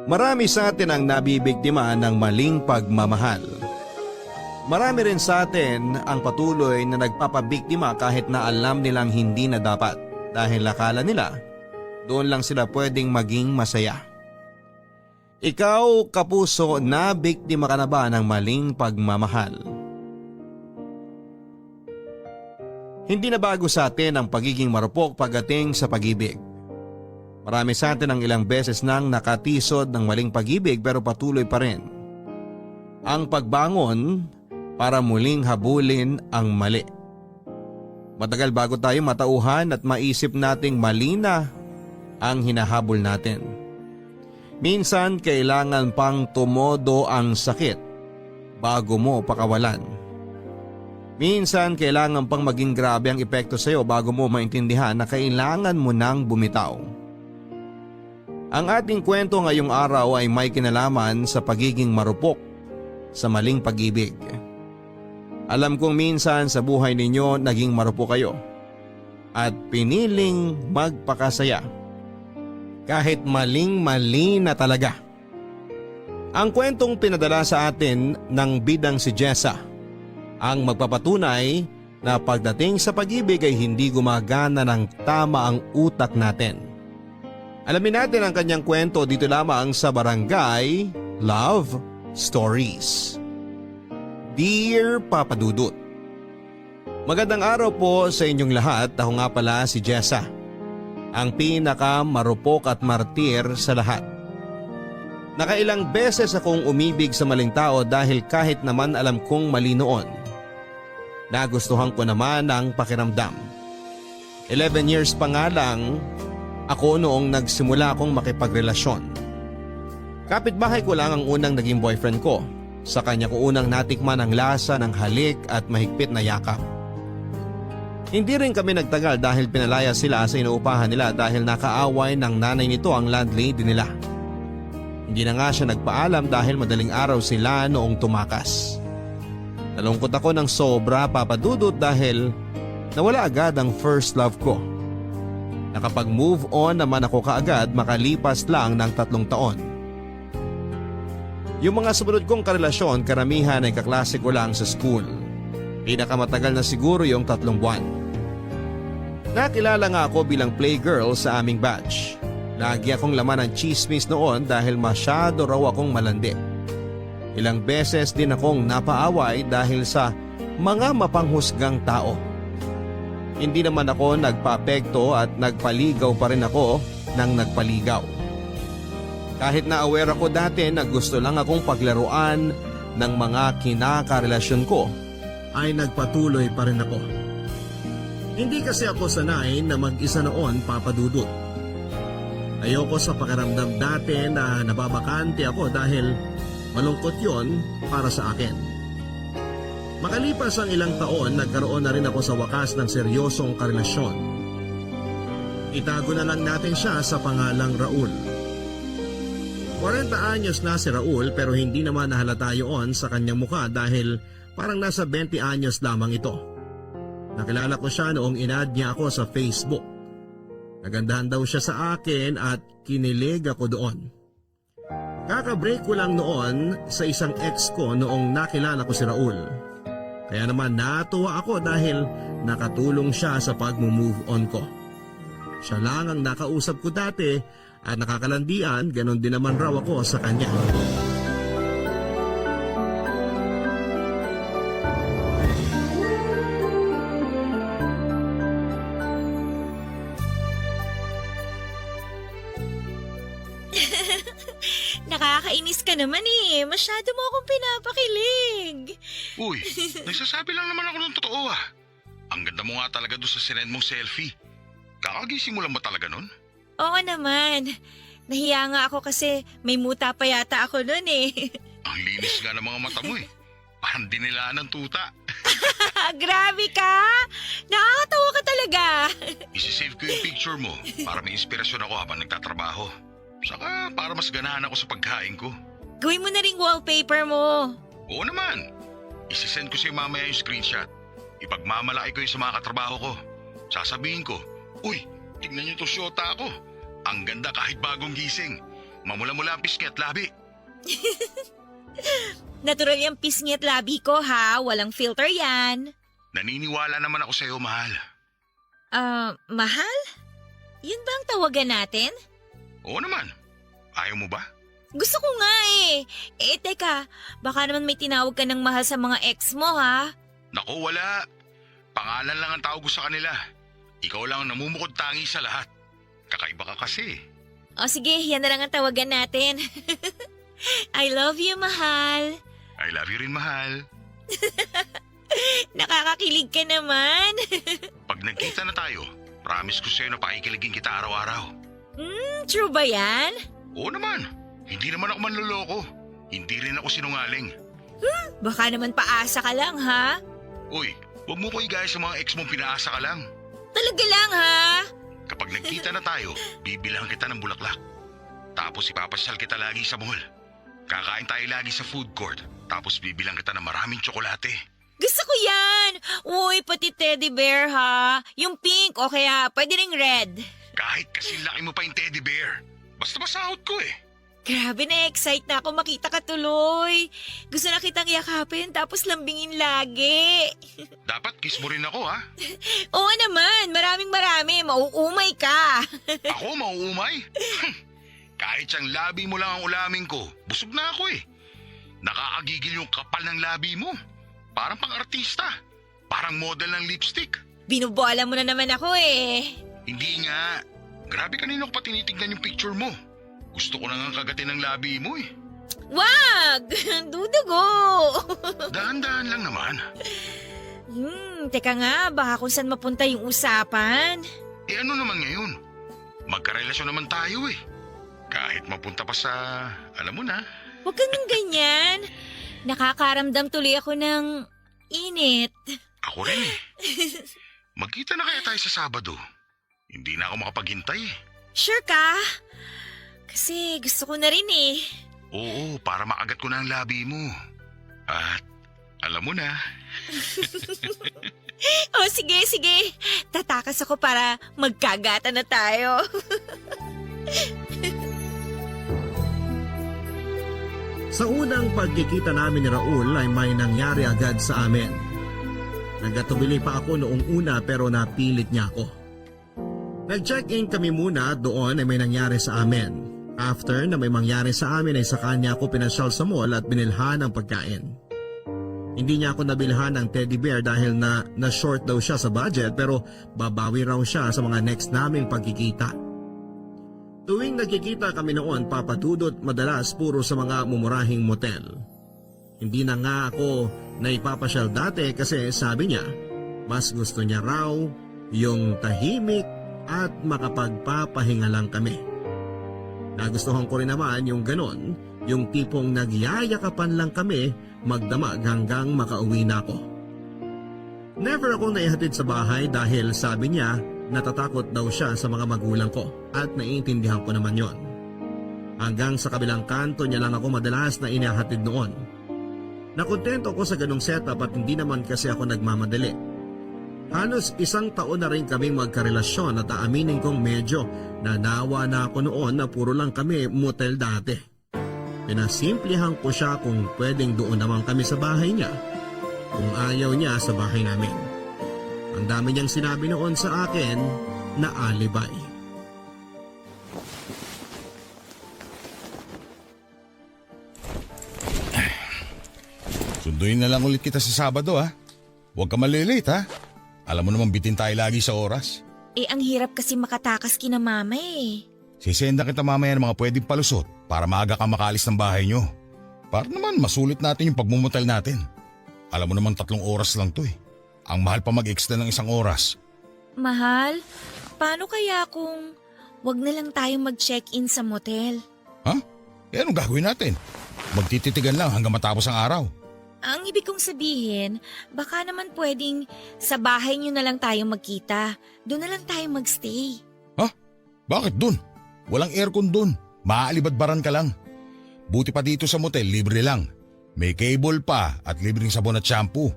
Marami sa atin ang nabibiktima ng maling pagmamahal. Marami rin sa atin ang patuloy na nagpapabiktima kahit na alam nilang hindi na dapat dahil akala nila doon lang sila pwedeng maging masaya. Ikaw, kapuso, na biktima ka na ba ng maling pagmamahal? Hindi na bago sa atin ang pagiging marupok pagdating sa pag-ibig. Marami sa atin ang ilang beses nang nakatisod ng maling pag-ibig pero patuloy pa rin ang pagbangon para muling habulin ang mali. Matagal bago tayo matauhan at maisip nating mali na ang hinahabol natin. Minsan kailangan pang tumodo ang sakit bago mo pakawalan. Minsan kailangan pang maging grabe ang epekto sa iyo bago mo maintindihan na kailangan mo nang bumitaw. Ang ating kwento ngayong araw ay may kinalaman sa pagiging marupok sa maling pag-ibig. Alam kong minsan sa buhay ninyo naging marupok kayo at piniling magpakasaya kahit maling-mali na talaga. Ang kwentong pinadala sa atin ng bidang si Jessa ang magpapatunay na pagdating sa pag-ibig ay hindi gumagana ng tama ang utak natin. Alamin natin ang kanyang kwento dito lamang sa Barangay Love Stories. Dear Papa Dudut, magandang araw po sa inyong lahat. Ako nga pala si Jessa, ang pinakamarupok at martir sa lahat. Nakailang beses akong umibig sa maling tao dahil kahit naman alam kong mali noon, nagustuhan ko naman ang pakiramdam. 11 years pa nga lang ako noong nagsimula akong makipagrelasyon. Kapitbahay ko lang ang unang naging boyfriend ko. Sa kanya ko unang natikman ang lasa ng halik at mahigpit na yakap. Hindi rin kami nagtagal dahil pinalaya sila sa inuupahan nila dahil nakaaway ng nanay nito ang landlady nila. Hindi na nga siya nagpaalam dahil madaling araw sila noong tumakas. Nalungkot ako ng sobra, Papa Dudut, dahil nawala agad ang first love ko. Nakapag-move on naman ako kaagad makalipas lang ng 3 taon. Yung mga sumunod kong karelasyon, karamihan ay kaklase ko lang sa school. Pinakamatagal na siguro yung 3 buwan. Nakilala nga ako bilang playgirl sa aming batch. Lagi akong laman ng chismis noon dahil masyado raw akong malandi. Ilang beses din akong napaaway dahil sa mga mapanghusgang tao. Hindi naman ako nagpa-apekto at nagpaligaw pa rin ako ng nagpaligaw. Kahit na aware ako dati na gusto lang akong paglaruan ng mga kinakarelasyon ko, ay nagpatuloy pa rin ako. Hindi kasi ako sanay na mag-isa noon, Papa Dudut. Ayoko sa pakiramdam dati na nababakante ako dahil malungkot yon para sa akin. Makalipas ang ilang taon, nagkaroon na rin ako sa wakas ng seryosong karelasyon. Itago na lang natin siya sa pangalang Raul. 40 anyos na si Raul pero hindi naman nahalata yun sa kanyang mukha dahil parang nasa 20 anyos lamang ito. Nakilala ko siya noong inad niya ako sa Facebook. Nagandahan daw siya sa akin at kinilig ako doon. Kaka-break ko lang noon sa isang ex ko noong nakilala ko si Raul. Kaya naman natuwa ako dahil nakatulong siya sa pag-move on ko. Siya lang ang nakausap ko dati at nakakalandian, ganon din naman raw ako sa kanya. Nakakainis ka naman eh. Masyado mo akong pinapakilig. Uy, nagsasabi lang naman ako ng totoo ah. Ang ganda mo nga talaga doon sa sinend mong selfie. Kakagising mo lang ba talaga nun? Oo naman. Nahiya nga ako kasi may muta pa yata ako nun eh. Ang linis nga ng mga mata mo eh. Parang dinilaan ng tuta. Grabe ka! Nakakatawa ka talaga. Isisave ko yung picture mo para may inspirasyon ako habang nagtatrabaho. Saka para mas ganahan ako sa pagkain ko. Gawin mo na ring wallpaper mo. Oo naman. Isisend ko sa'yo mamaya yung screenshot. Ipagmamalaki ko yung sa mga katrabaho ko. Sasabihin ko, uy, tignan niyo to syota ako. Ang ganda kahit bagong gising. Mamula-mula ang pisngi at labi. Natural yung pisngi at labi ko ha, walang filter yan. Naniniwala naman ako sa'yo, mahal. Mahal? Yun ba ang tawagan natin? Oo naman. Ayaw mo ba? Gusto ko nga eh. Teka, baka naman may tinawag ka ng mahal sa mga ex mo ha? Naku, wala. Pangalan lang ang tawag ko sa kanila. Ikaw lang ang namumukod tangi sa lahat. Kakaiba ka kasi. O sige, yan na lang ang tawagan natin. I love you, mahal. I love you rin, mahal. Nakakakilig ka naman. Pag nagkita na tayo, promise ko sa'yo na pakikiligin kita araw-araw. True ba yan? Oo naman. Hindi naman ako manloloko. Hindi rin ako sinungaling. Baka naman paasa ka lang ha? Uy, huwag mo ko igaya sa mga ex mong pinaasa ka lang. Talaga lang ha? Kapag nagkita na tayo, bibilang kita ng bulaklak. Tapos ipapasyal kita lagi sa mall. Kakain tayo lagi sa food court. Tapos bibilang kita ng maraming tsokolate. Gusto ko yan! Uy, pati teddy bear ha? Yung pink o kaya pwede ring red. Kahit kasi laki mo pa yung teddy bear. Basta masahod ko eh. Grabe na-excite na ako makita ka tuloy. Gusto na kitang yakapin tapos lambingin lagi. Dapat kiss mo rin ako ha. Oo naman, maraming mauumay ka. Ako mauumay? Kahit siyang labi mo lang ang ulamin ko, busog na ako eh. Nakakagigil yung kapal ng labi mo. Parang pang-artista. Parang model ng lipstick. Binubola mo na naman ako eh. Hindi nga. Grabe kanina ko pa tinitignan yung picture mo. Gusto ko na nga kagatin ng labi mo eh. Wag! Dudugo! Dahan-dahan lang naman. Teka nga, baka kung saan mapunta yung usapan. Eh ano naman ngayon? Magkarelasyon naman tayo eh. Kahit mapunta pa sa, alam mo na. Huwag kang ganyan. Nakakaramdam tuloy ako ng init. Ako rin eh. Magkita na kaya tayo sa Sabado. Hindi na ako makapaghintay eh. Sure ka? Kasi gusto ko na rin eh. Oo, para makagat ko na ang labi mo. At alam mo na. Sige. Tatakas ako para magkagatan na tayo. Sa unang pagkikita namin ni Raul ay may nangyari agad sa amin. Nagkatubili pa ako noong una pero napilit niya ako. Nag-check-in kami muna doon ay may nangyari sa amin. After na may mangyari sa amin ay sa kanya ako pinasyal sa mall at binilhan ng pagkain. Hindi niya ako nabilhan ng teddy bear dahil na-short daw siya sa budget pero babawi raw siya sa mga next naming pagkikita. Tuwing nagkikita kami noon papatudot madalas puro sa mga mumurahing motel. Hindi na nga ako naipapasyal dati kasi sabi niya mas gusto niya raw yung tahimik at makapagpapahinga lang kami. Nagustuhan ko rin naman yung ganon, yung tipong nagyayakapan lang kami magdamag hanggang makauwi na ako. Never ako naihatid sa bahay dahil sabi niya natatakot daw siya sa mga magulang ko at naiintindihan ko naman yon. Hanggang sa kabilang kanto niya lang ako madalas na inihatid noon. Nakontento ko sa ganong setup at hindi naman kasi ako nagmamadali. Halos 1 taon na rin kaming magkarelasyon at aaminin kong medyo nanawa na ako noon na puro lang kami motel dati. Pinasimplihan ko siya kung pwedeng doon naman kami sa bahay niya. Kung ayaw niya sa bahay namin. Ang dami niyang sinabi noon sa akin na alibay. Sunduin na lang ulit kita sa Sabado ha. Huwag ka malilate ha. Alam mo naman bitin tayo lagi sa oras. Ang hirap kasi makatakas kina mama eh. Sisenda kita mamaya ng mga pwedeng palusot para maaga ka makalis ng bahay nyo. Para naman masulit natin yung pagmumutal natin. Alam mo naman 3 oras lang to eh. Ang mahal pa mag-extend ng 1 oras. Mahal, paano kaya kung wag na lang tayong mag-check-in sa motel? Ha? Anong gagawin natin? Magtititigan lang hanggang matapos ang araw. Ang ibig kong sabihin, baka naman pwedeng sa bahay nyo na lang tayo magkita. Doon na lang tayo magstay. Ha? Bakit dun? Walang aircon dun. Maaalibadbaran ka lang. Buti pa dito sa motel, libre lang. May cable pa at libreng sabon at shampoo.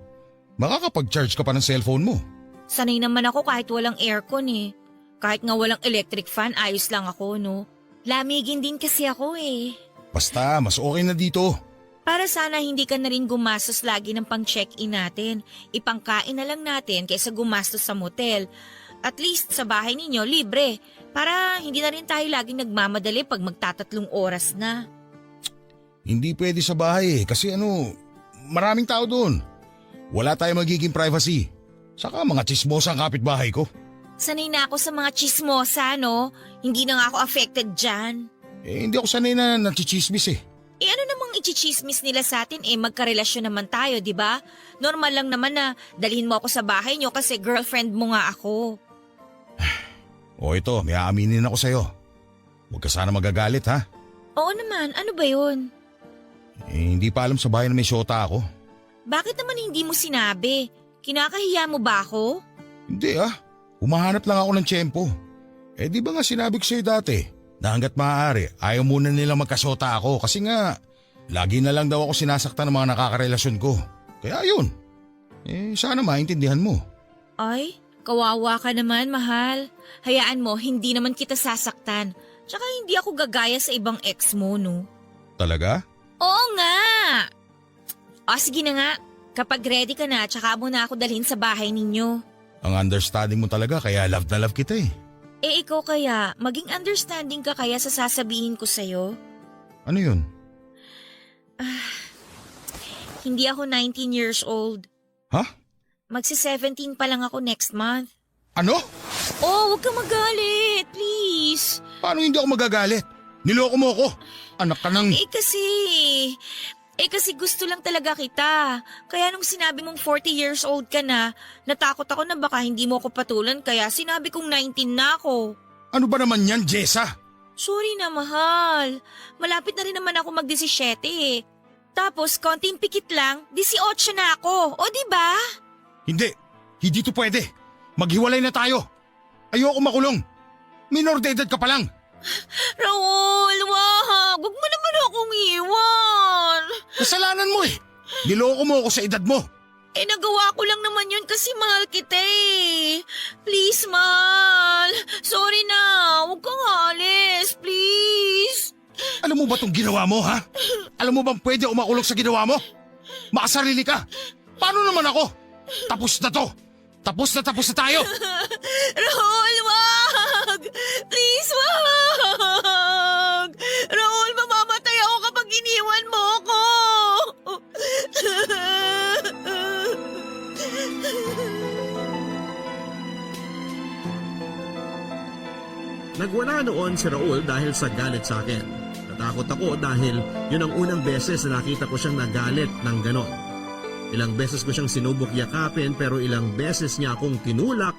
Makakapag-charge ka pa ng cellphone mo. Sanay naman ako kahit walang aircon eh. Kahit nga walang electric fan, ayos lang ako, no? Lamigin din kasi ako eh. Basta, mas okay na dito. Para sana hindi ka na rin gumastos lagi ng pang-check-in natin. Ipangkain na lang natin kaysa gumastos sa motel. At least sa bahay ninyo, libre. Para hindi na rin tayo laging nagmamadali pag magtatatlong oras na. Hindi pwede sa bahay kasi maraming tao doon. Wala tayong magiging privacy. Saka mga chismosa ang kapitbahay ko. Sanay na ako sa mga chismosa, no? Hindi na nga ako affected dyan. Hindi ako sanay na nachichismis eh. Ano namang ichichismis nila sa atin magkarelasyon naman tayo, di ba? Normal lang naman na dalhin mo ako sa bahay nyo kasi girlfriend mo nga ako. O ito, may aaminin ako sa'yo. Huwag ka sana magagalit ha. Oo naman, ano ba yun? Hindi pa alam sa bahay na may syota ako. Bakit naman hindi mo sinabi? Kinakahiya mo ba ako? Hindi Humahanap lang ako ng tiyempo. Di ba nga sinabi ko sa'yo dati na hanggat maaari ayaw muna nilang magkasyota ako kasi nga lagi na lang daw ako sinasaktan ng mga nakakarelasyon ko. Kaya yun. Sana maintindihan mo. Ay, kawawa ka naman, mahal. Hayaan mo, hindi naman kita sasaktan. Tsaka hindi ako gagaya sa ibang ex mo, no? Talaga? Oo nga! O sige na nga, kapag ready ka na, tsaka mo na ako dalhin sa bahay ninyo. Ang understanding mo talaga kaya love na love kita eh. Ikaw kaya, maging understanding ka kaya sa sasabihin ko sa'yo? Ano yun? Hindi ako 19 years old. Ha? Magsi-17 pa lang ako next month. Ano? Oh, huwag kang magalit, please. Paano hindi ako magagalit? Niloko mo ako. Anak ka ng… kasi gusto lang talaga kita. Kaya nung sinabi mong 40 years old ka na, natakot ako na baka hindi mo ako patulan kaya sinabi kong 19 na ako. Ano ba naman yan, Jessa? Sorry na, mahal. Malapit na rin naman ako mag-17 eh. Tapos, konting pikit lang, 18 na ako. O, di ba? Hindi. Hindi to pwede. Maghiwalay na tayo. Ayoko makulong. Minor de edad ka pa lang. Raul, wag. Huwag mo naman akong iwan. Kasalanan mo eh. Niloko mo ako sa edad mo. Nagawa ko lang naman yun kasi mahal kita eh. Please, mahal. Sorry na. Huwag kang alis. Please. Alam mo ba itong ginawa mo, ha? Alam mo bang pwede umakulong sa ginawa mo? Makasarili ka. Paano naman ako? Tapos na to. Tapos na tayo. Raul, wag. Please, wag. Raul, mamamatay ako kapag iniwan mo ako. Nagwala noon si Raul dahil sa galit sa akin. Natakot ako dahil yun ang unang beses na nakita ko siyang nagalit ng ganon. Ilang beses ko siyang sinubok yakapin pero ilang beses niya akong tinulak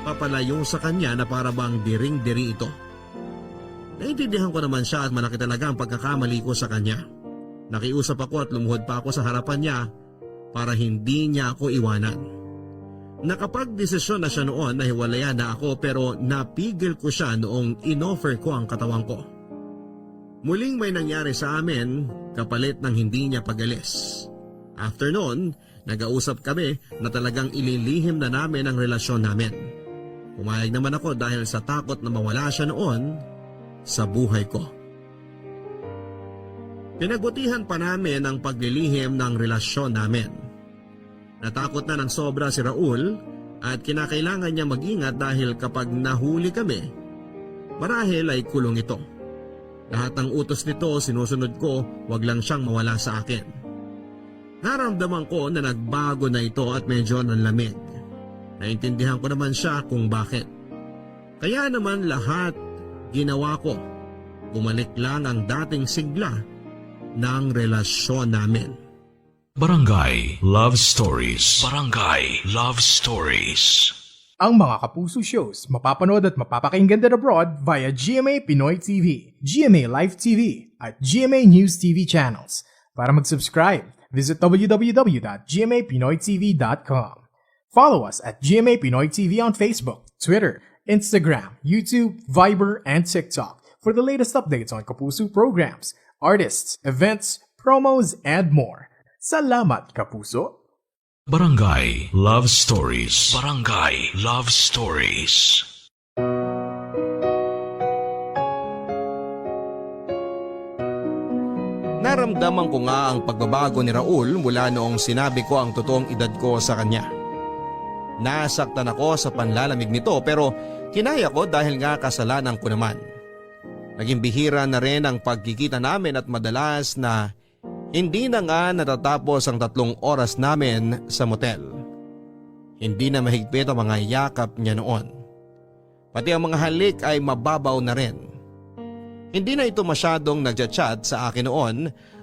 papalayo sa kanya na para bang diring-diri ito. Naintindihan ko naman siya at malaki talaga ang pagkakamali ko sa kanya. Nakiusap ako at lumuhod pa ako sa harapan niya para hindi niya ako iwanan. Nakapag-desisyon na siya noon na hiwalayan na ako pero napigil ko siya noong inoffer ko ang katawan ko. Muling may nangyari sa amin kapalit ng hindi niya pag-alis. After noon, nag-ausap kami na talagang ililihim na namin ang relasyon namin. Pumayag naman ako dahil sa takot na mawala siya noon sa buhay ko. Pinagbutihan pa namin ang paglilihim ng relasyon namin. Natakot na ng sobra si Raul at kinakailangan niya mag-ingat dahil kapag nahuli kami, marahil ay kulong ito. Lahat ng utos nito sinusunod ko, wag lang siyang mawala sa akin. Naramdaman ko na nagbago na ito at medyo nanlamig. Naintindihan ko naman siya kung bakit. Kaya naman lahat ginawa ko. Bumalik lang ang dating sigla ng relasyon namin. Barangay Love Stories. Barangay Love Stories. Ang mga Kapuso shows mapapanood at mapapakinggan din abroad via GMA Pinoy TV, GMA Live TV at GMA News TV channels. Para mag-subscribe, visit www.gmapinoytv.com. Follow us at GMA Pinoy TV on Facebook, Twitter, Instagram, YouTube, Viber, and TikTok for the latest updates on Kapuso programs, artists, events, promos, and more. Salamat, Kapuso! Barangay Love Stories. Barangay Love Stories. Naramdaman ko nga ang pagbabago ni Raul mula noong sinabi ko ang totoong edad ko sa kanya. Nasaktan ako sa panlalamig nito pero kinaya ko dahil nga kasalanan ko naman. Naging bihira na rin ang pagkikita namin at madalas na hindi na nga natatapos ang 3 oras namin sa motel. Hindi na mahigpit ang mga yakap niya noon. Pati ang mga halik ay mababaw na rin. Hindi na ito masyadong nagchat-chat sa akin noon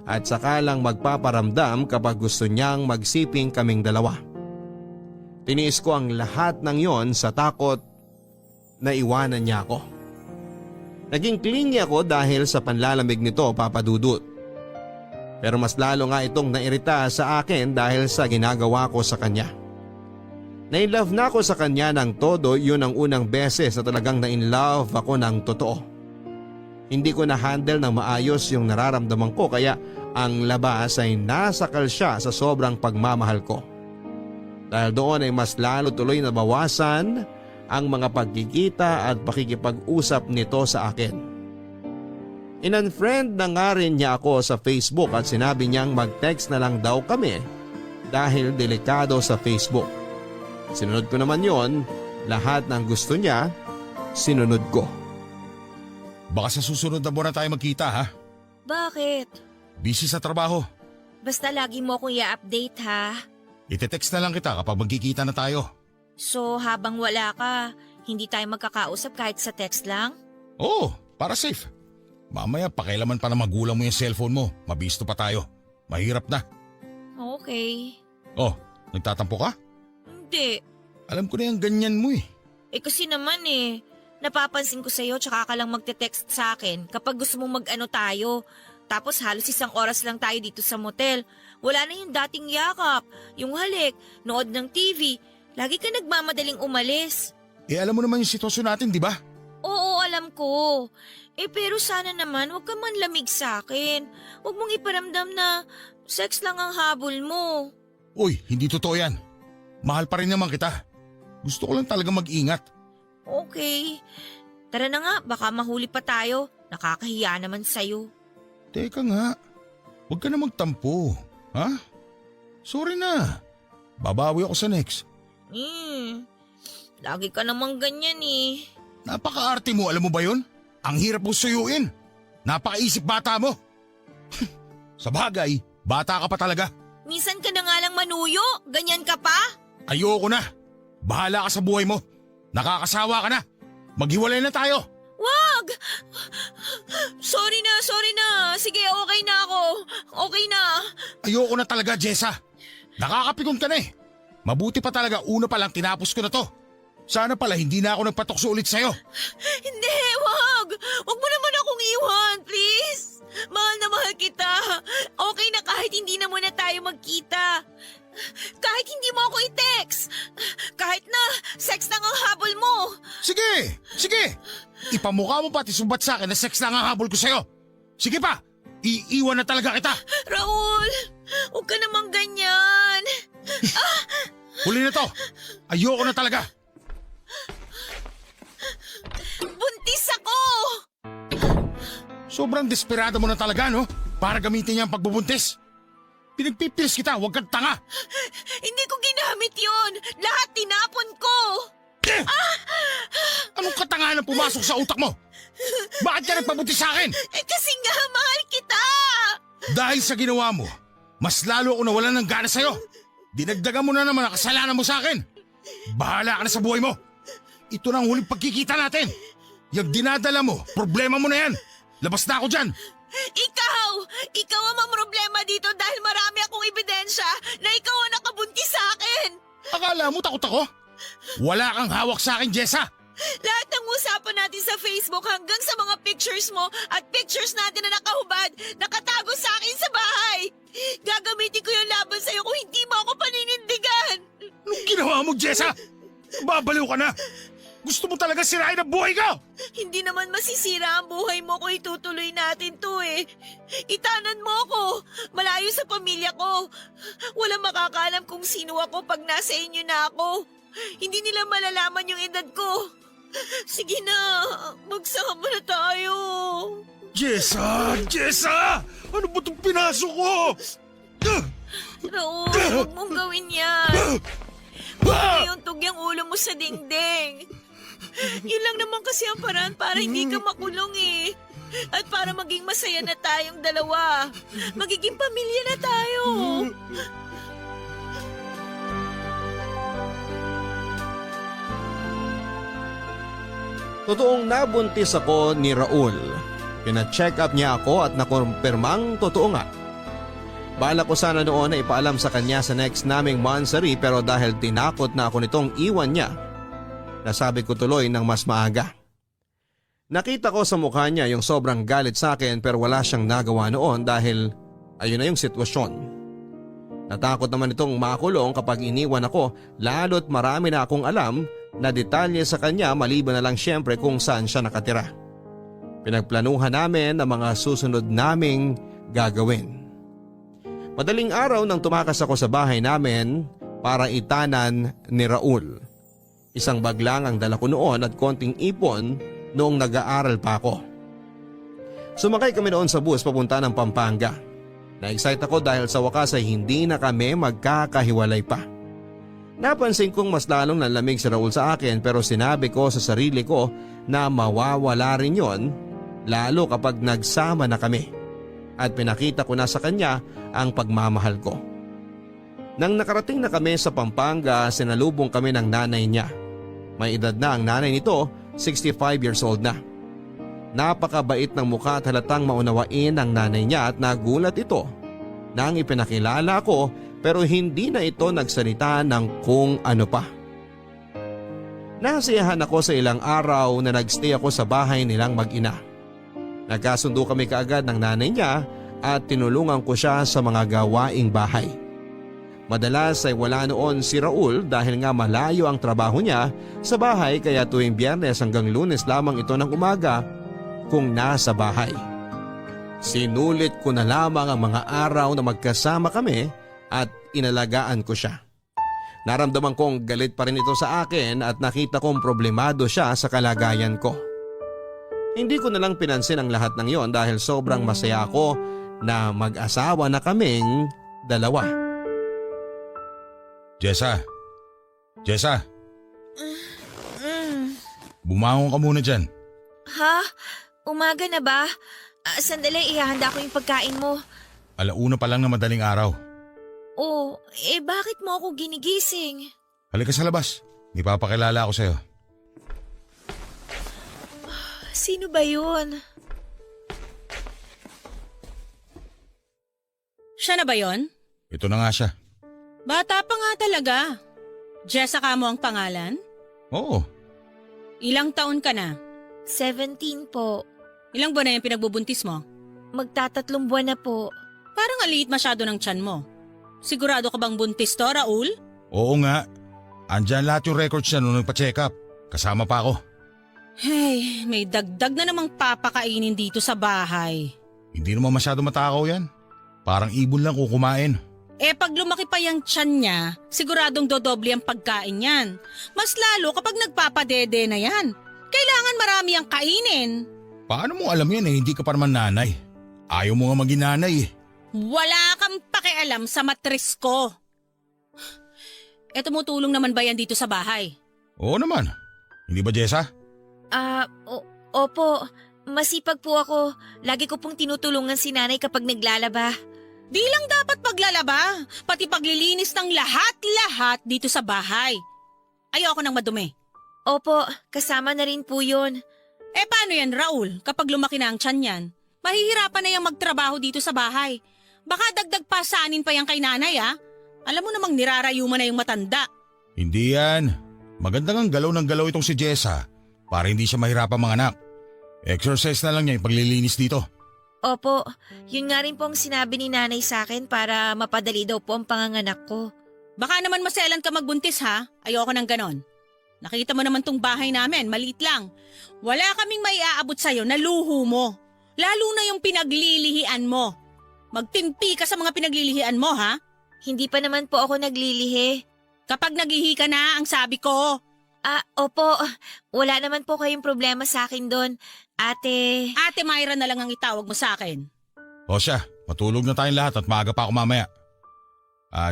at saka lang magpaparamdam kapag gusto niyang magsiping kaming dalawa. Tiniis ko ang lahat ng yon sa takot na iwanan niya ako. Naging clingy ako dahil sa panlalamig nito, Papa Dudut. Pero mas lalo nga itong nairita sa akin dahil sa ginagawa ko sa kanya. Na-inlove na ako sa kanya ng todo, yun ang unang beses na talagang na-inlove ako ng totoo. Hindi ko na-handle ng maayos yung nararamdaman ko kaya ang labas ay nasakal siya sa sobrang pagmamahal ko. Dahil doon ay mas lalo tuloy na bawasan ang mga pagkikita at pakikipag-usap nito sa akin. In-unfriend na nga rin niya ako sa Facebook at sinabi niyang mag-text na lang daw kami dahil delikado sa Facebook. Sinunod ko naman yon, lahat ng gusto niya, sinunod ko. Baka sa susunod na buwan na tayo magkita ha? Bakit? Busy sa trabaho. Basta lagi mo akong i-update ha. Ite-text na lang kita kapag magkikita na tayo. So habang wala ka, hindi tayo magkakausap kahit sa text lang? Oo, para safe. Mamaya pakialaman pa na magulang mo yung cellphone mo. Mabisto pa tayo. Mahirap na. Okay. Oh, nagtatampo ka? Hindi. Alam ko na yung ganyan mo eh. Kasi naman napapansin ko sa'yo tsaka ka lang magte-text sa akin kapag gusto mong mag-ano tayo. Tapos halos 1 oras lang tayo dito sa motel. Wala na yung dating yakap, yung halik, nood ng TV. Lagi ka nagmamadaling umalis. Alam mo naman yung sitwasyon natin, di ba? Oo, alam ko. Pero sana naman huwag ka manlamig sa akin. Huwag mong iparamdam na sex lang ang habol mo. Uy, hindi totoo yan. Mahal pa rin naman kita. Gusto ko lang talaga mag-ingat. Okay. Tara na nga, baka mahuli pa tayo. Nakakahiya naman sa'yo. Teka nga, huwag ka na magtampo. Ha? Sorry na. Babawi ako sa next. Lagi ka namang ganyan Napaka-arte mo, alam mo ba yun? Ang hirap mo suyuin. Napakaisip bata mo. Sa bagay, bata ka pa talaga. Minsan ka na nga lang manuyo, ganyan ka pa? Ayoko na. Bahala ka sa buhay mo. Nakakasawa ka na. Maghiwalay na tayo. Wag! Sorry na. Sige, okay na ako. Okay na. Ayoko na talaga, Jessa. Nakakapikon ka na eh. Mabuti pa talaga una pa lang tinapos ko na to. Sana pala hindi na ako nagpatokso ulit sa'yo. Hindi, wag! Wag mo naman akong iwan, please! Mahal na mahal kita. Okay na kahit hindi na muna tayo magkita. Kahit hindi mo ako i-text. Kahit na sex lang ang habol mo. Sige. Ipamukha mo pati sumbat sa akin na sex lang ang habol ko sa'yo. Sige pa, iiwan na talaga kita. Raul, huwag ka namang ganyan. Huli na to. Ayoko na talaga. Buntis ako! Sobrang desperado mo na talaga, no? Para gamitin niya ang pagbubuntis. Pinagpipilis kita, huwag kang tanga. Hindi ko ginamit yon. Lahat tinapon ko. Anong katangahan ang pumasok sa utak mo? Bakit ka nagpabuntis sa akin? Kasi nga mahal kita. Dahil sa ginawa mo, mas lalo ako nawalan ng gana sa'yo. Dinagdagan mo na naman ang kasalanan mo sa akin. Bahala ka na sa buhay mo. Ito na ang huling pagkikita natin. Yung dinadala mo, problema mo na yan. Labas na ako dyan. Ikaw ang mamroblema dito dahil marami akong ebidensya na ikaw ang nakabuntis sa akin. Akala mo takot ako? Wala kang hawak sa akin, Jessa. Lahat ng usapan natin sa Facebook hanggang sa mga pictures mo at pictures natin na nakahubad, nakatago sa akin sa bahay. Gagamitin ko yung laban sa'yo kung hindi mo ako paninindigan. Anong ginawa mo, Jessa? Babaliw ka na. Gusto mo talaga sirain ang buhay ko? Hindi naman masisira ang buhay mo kung itutuloy natin to Itanan mo ako. Malayo sa pamilya ko. Walang makakaalam kung sino ako pag nasa inyo na ako. Hindi nila malalaman yung edad ko. Sige na, magsama na tayo. Jessa! Jessa! Ano ba itong pinasok ko? Raul, huwag mong gawin yan. Huwag mo iuntog yung ulo mo sa dingding. Yun lang naman kasi ang paraan para hindi ka makulong eh. At para maging masaya na tayong dalawa. Magiging pamilya na tayo. Totoong nabuntis ako ni Raul. Pina-check up niya ako at nakumpirmang totoo nga. Bala ko sana noon na ipaalam sa kanya sa next naming monthsary pero dahil tinakot na ako nitong iwan niya, nasabi ko tuloy ng mas maaga. Nakita ko sa mukha niya yung sobrang galit sa akin pero wala siyang nagawa noon dahil ayun na yung sitwasyon. Natakot naman itong makulong kapag iniwan ako lalo't marami na akong alam na detalye sa kanya maliban na lang syempre kung saan siya nakatira. Pinagplanuhan namin ang mga susunod naming gagawin. Madaling araw nang tumakas ako sa bahay namin para itanan ni Raul. Isang bag lang ang dala ko noon at konting ipon noong nag-aaral pa ako. Sumakay kami noon sa bus papunta ng Pampanga. Na-excite ako dahil sa wakas ay hindi na kami magkakahiwalay pa. Napansin kong mas lalong nanlamig si Raul sa akin pero sinabi ko sa sarili ko na mawawala rin yon lalo kapag nagsama na kami. At pinakita ko na sa kanya ang pagmamahal ko. Nang nakarating na kami sa Pampanga, sinalubong kami ng nanay niya. May edad na ang nanay nito, 65 years old na. Napakabait ng mukha at halatang maunawain ang nanay niya at nagulat ito nang ipinakilala ko pero hindi na ito nagsalita ng kung ano pa. Nasiyahan ako sa ilang araw na nagstay ako sa bahay nilang mag-ina. Nagkasundo kami kaagad ng nanay niya at tinulungan ko siya sa mga gawaing bahay. Madalas ay wala noon si Raul dahil nga malayo ang trabaho niya sa bahay kaya tuwing Biyernes hanggang Lunes lamang ito ng umaga kung nasa bahay. Sinulit ko na lamang ang mga araw na magkasama kami at inalagaan ko siya. Naramdaman kong galit pa rin ito sa akin at nakita kong problemado siya sa kalagayan ko. Hindi ko na lang pinansin ang lahat ng yon dahil sobrang masaya ako na mag-asawa na kaming dalawa. Jessa! Jessa! Bumangon ka muna dyan. Ha? Umaga na ba? Sandali, ihahanda ko yung pagkain mo. Alauna pa lang na madaling araw. Oh, bakit mo ako ginigising? Halika sa labas. Ipapakilala ako sa'yo. Sino ba yun? Siya na ba yon? Ito na nga siya. Bata pa nga talaga. Jessica mo ang pangalan? Oo. Ilang taon ka na? 17 po. Ilang buwan na yung pinagbubuntis mo? Magtatatlong buwan na po. Parang aliit masyado ng tiyan mo. Sigurado ka bang buntis to, Raul? Oo nga. Andyan lahat yung records niya nung nagpa-check up. Kasama pa ako. Hey, may dagdag na namang papakainin dito sa bahay. Hindi naman masyado matakaw yan. Parang ibon lang kung kumain. Pag lumaki pa yung tiyan niya, siguradong dodoble ang pagkain yan. Mas lalo kapag nagpapadede na yan. Kailangan marami ang kainin. Paano mo alam yan hindi ka pa naman nanay? Ayaw mo nga maging nanay eh. Wala kang pakialam sa matris ko. Tumutulong naman ba yan dito sa bahay? Oo naman. Hindi ba, Jessa? Opo. Masipag po ako. Lagi ko pong tinutulungan si nanay kapag naglalaba. Di lang dapat paglalaba, pati paglilinis ng lahat-lahat dito sa bahay. Ayoko nang madumi. Opo, kasama na rin po yun. Paano yan, Raul? Kapag lumaki na ang tiyan yan, mahihirapan na yung magtrabaho dito sa bahay. Baka dagdag pa saanin pa yan kay nanay, ha? Alam mo namang nirarayo mo na yung matanda. Hindi yan. Maganda ng galaw ng galaw itong si Jessa para hindi siya mahirapan manganak. Exercise na lang niya yung paglilinis dito. Opo, yun nga rin po ang sinabi ni nanay sa akin para mapadali daw po ang panganganak ko. Baka naman maselan ka magbuntis, ha? Ayoko ng ganon. Nakita mo naman tong bahay namin, maliit lang. Wala kaming maiaabot sa'yo na luho mo. Lalo na yung pinaglilihian mo. Magtimpi ka sa mga pinaglilihian mo, ha? Hindi pa naman po ako naglilihi. Kapag naghihi ka na, ang sabi ko. Opo. Wala naman po kayong problema sa akin doon. Ate, Ate Myra na lang ang itawag mo sa akin. O siya, matulog na tayong lahat at maaga pa ako mamaya.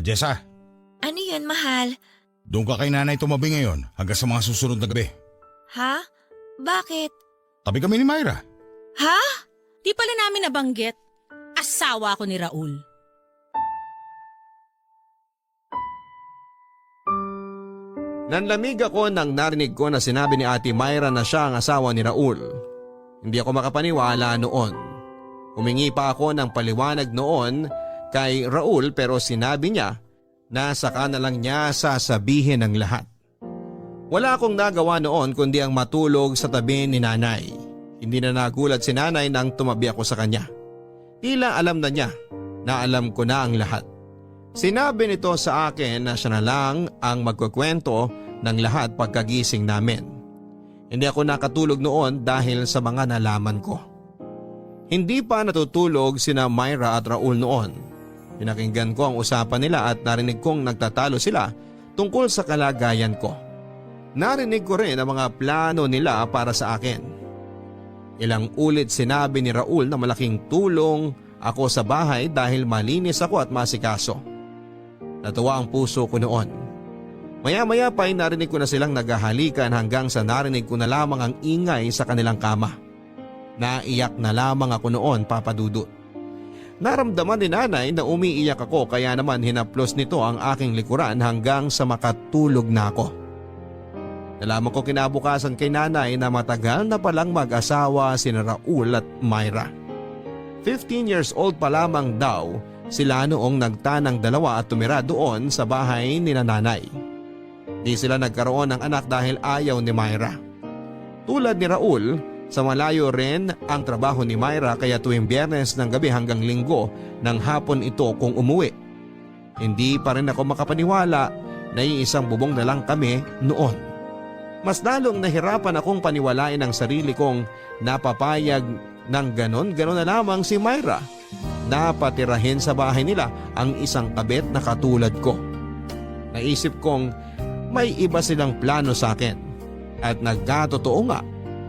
Jessa, ano yun, mahal? doon ka kay nanay tumabi ngayon hanggang sa mga susunod na gabi. Ha? Bakit? Tabi kami ni Myra. Ha? Di pala namin nabanggit. Asawa ko ni Raul. Nanlamig ako nang narinig ko na sinabi ni Ate Myra na siya ang asawa ni Raul. Hindi ako makapaniwala noon. Humingi pa ako ng paliwanag noon kay Raul pero sinabi niya na saka na lang niya sasabihin ang lahat. Wala akong nagawa noon kundi ang matulog sa tabi ni nanay. Hindi na nagulat si nanay nang tumabi ako sa kanya. Tila alam na niya na alam ko na ang lahat. Sinabi nito sa akin na siya na lang ang magkukwento ng lahat pagkagising namin. Hindi ako nakatulog noon dahil sa mga nalaman ko. Hindi pa natutulog sina Myra at Raul noon. Pinakinggan ko ang usapan nila at narinig kong nagtatalo sila tungkol sa kalagayan ko. Narinig ko rin ang mga plano nila para sa akin. Ilang ulit sinabi ni Raul na malaking tulong ako sa bahay dahil malinis ako at masikaso. Natuwa ang puso ko noon. Maya-maya pa ay narinig ko na silang naghahalikan hanggang sa narinig ko na lamang ang ingay sa kanilang kama. Naiyak na lamang ako noon, Papa Dudut. Naramdaman ni nanay na umiiyak ako kaya naman hinaplos nito ang aking likuran hanggang sa makatulog na ako. Nalaman ko kinabukasan kay nanay na matagal na palang mag-asawa sina Raul at Myra. 15 years old pa lamang daw sila noong nagtanang dalawa at tumira doon sa bahay ni nanay. Di sila nagkaroon ng anak dahil ayaw ni Myra. Tulad ni Raul, sa malayo rin ang trabaho ni Myra kaya tuwing Biyernes ng gabi hanggang Linggo ng hapon ito kung umuwi. Hindi pa rin ako makapaniwala na iisang bubong na lang kami noon. Mas lalong nahirapan akong paniwalain ang sarili kong napapayag ng ganon-ganon na lamang si Myra. Napatirahin sa bahay nila ang isang kabet na katulad ko. Naisip kong may iba silang plano sa akin at nagkatotoo nga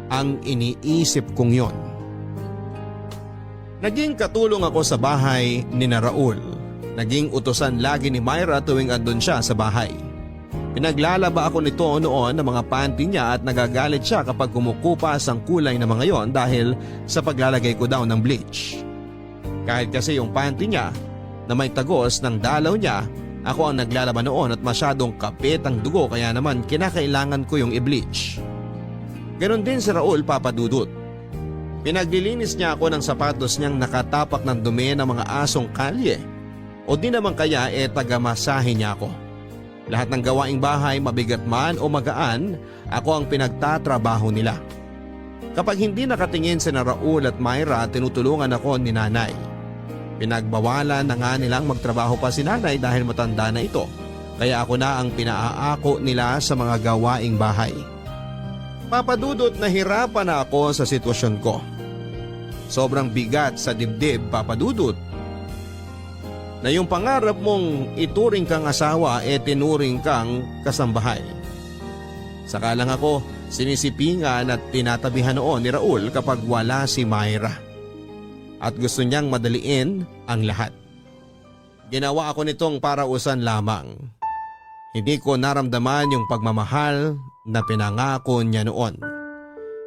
ang iniisip kong yon. Naging katulong ako sa bahay ni Raul. Naging utusan lagi ni Myra tuwing andun siya sa bahay. Pinaglalaba ako nito noon ng mga panty niya at nagagalit siya kapag kumukupas ang kulay ng mga yon dahil sa paglalagay ko daw ng bleach. Kahit kasi yung panty niya na may tagos ng dalaw niya, ako ang naglalaba noon at masyadong kapit ang dugo kaya naman kinakailangan ko yung i-bleach. Ganon din si Raul, Papa Dudut. Pinaglilinis niya ako ng sapatos niyang nakatapak ng dumi ng mga asong kalye o di naman kaya tagamasahe niya ako. Lahat ng gawaing bahay, mabigat man o magaan, ako ang pinagtatrabaho nila. Kapag hindi nakatingin si Raul at Myra, tinutulungan ako ni nanay. Pinagbawalan na nga nilang magtrabaho pa si nanay dahil matanda na ito, kaya ako na ang pinaaako nila sa mga gawaing bahay. Papadudot, nahirapan na ako sa sitwasyon ko. Sobrang bigat sa dibdib, Papadudot. Na yung pangarap mong ituring kang asawa tinuring kang kasambahay. Saka lang ako sinisipingan at tinatabihan noon ni Raul kapag wala si Myra. At gusto niyang madaliin ang lahat. Ginawa ako nitong parausan lamang. Hindi ko naramdaman yung pagmamahal na pinangako niya noon.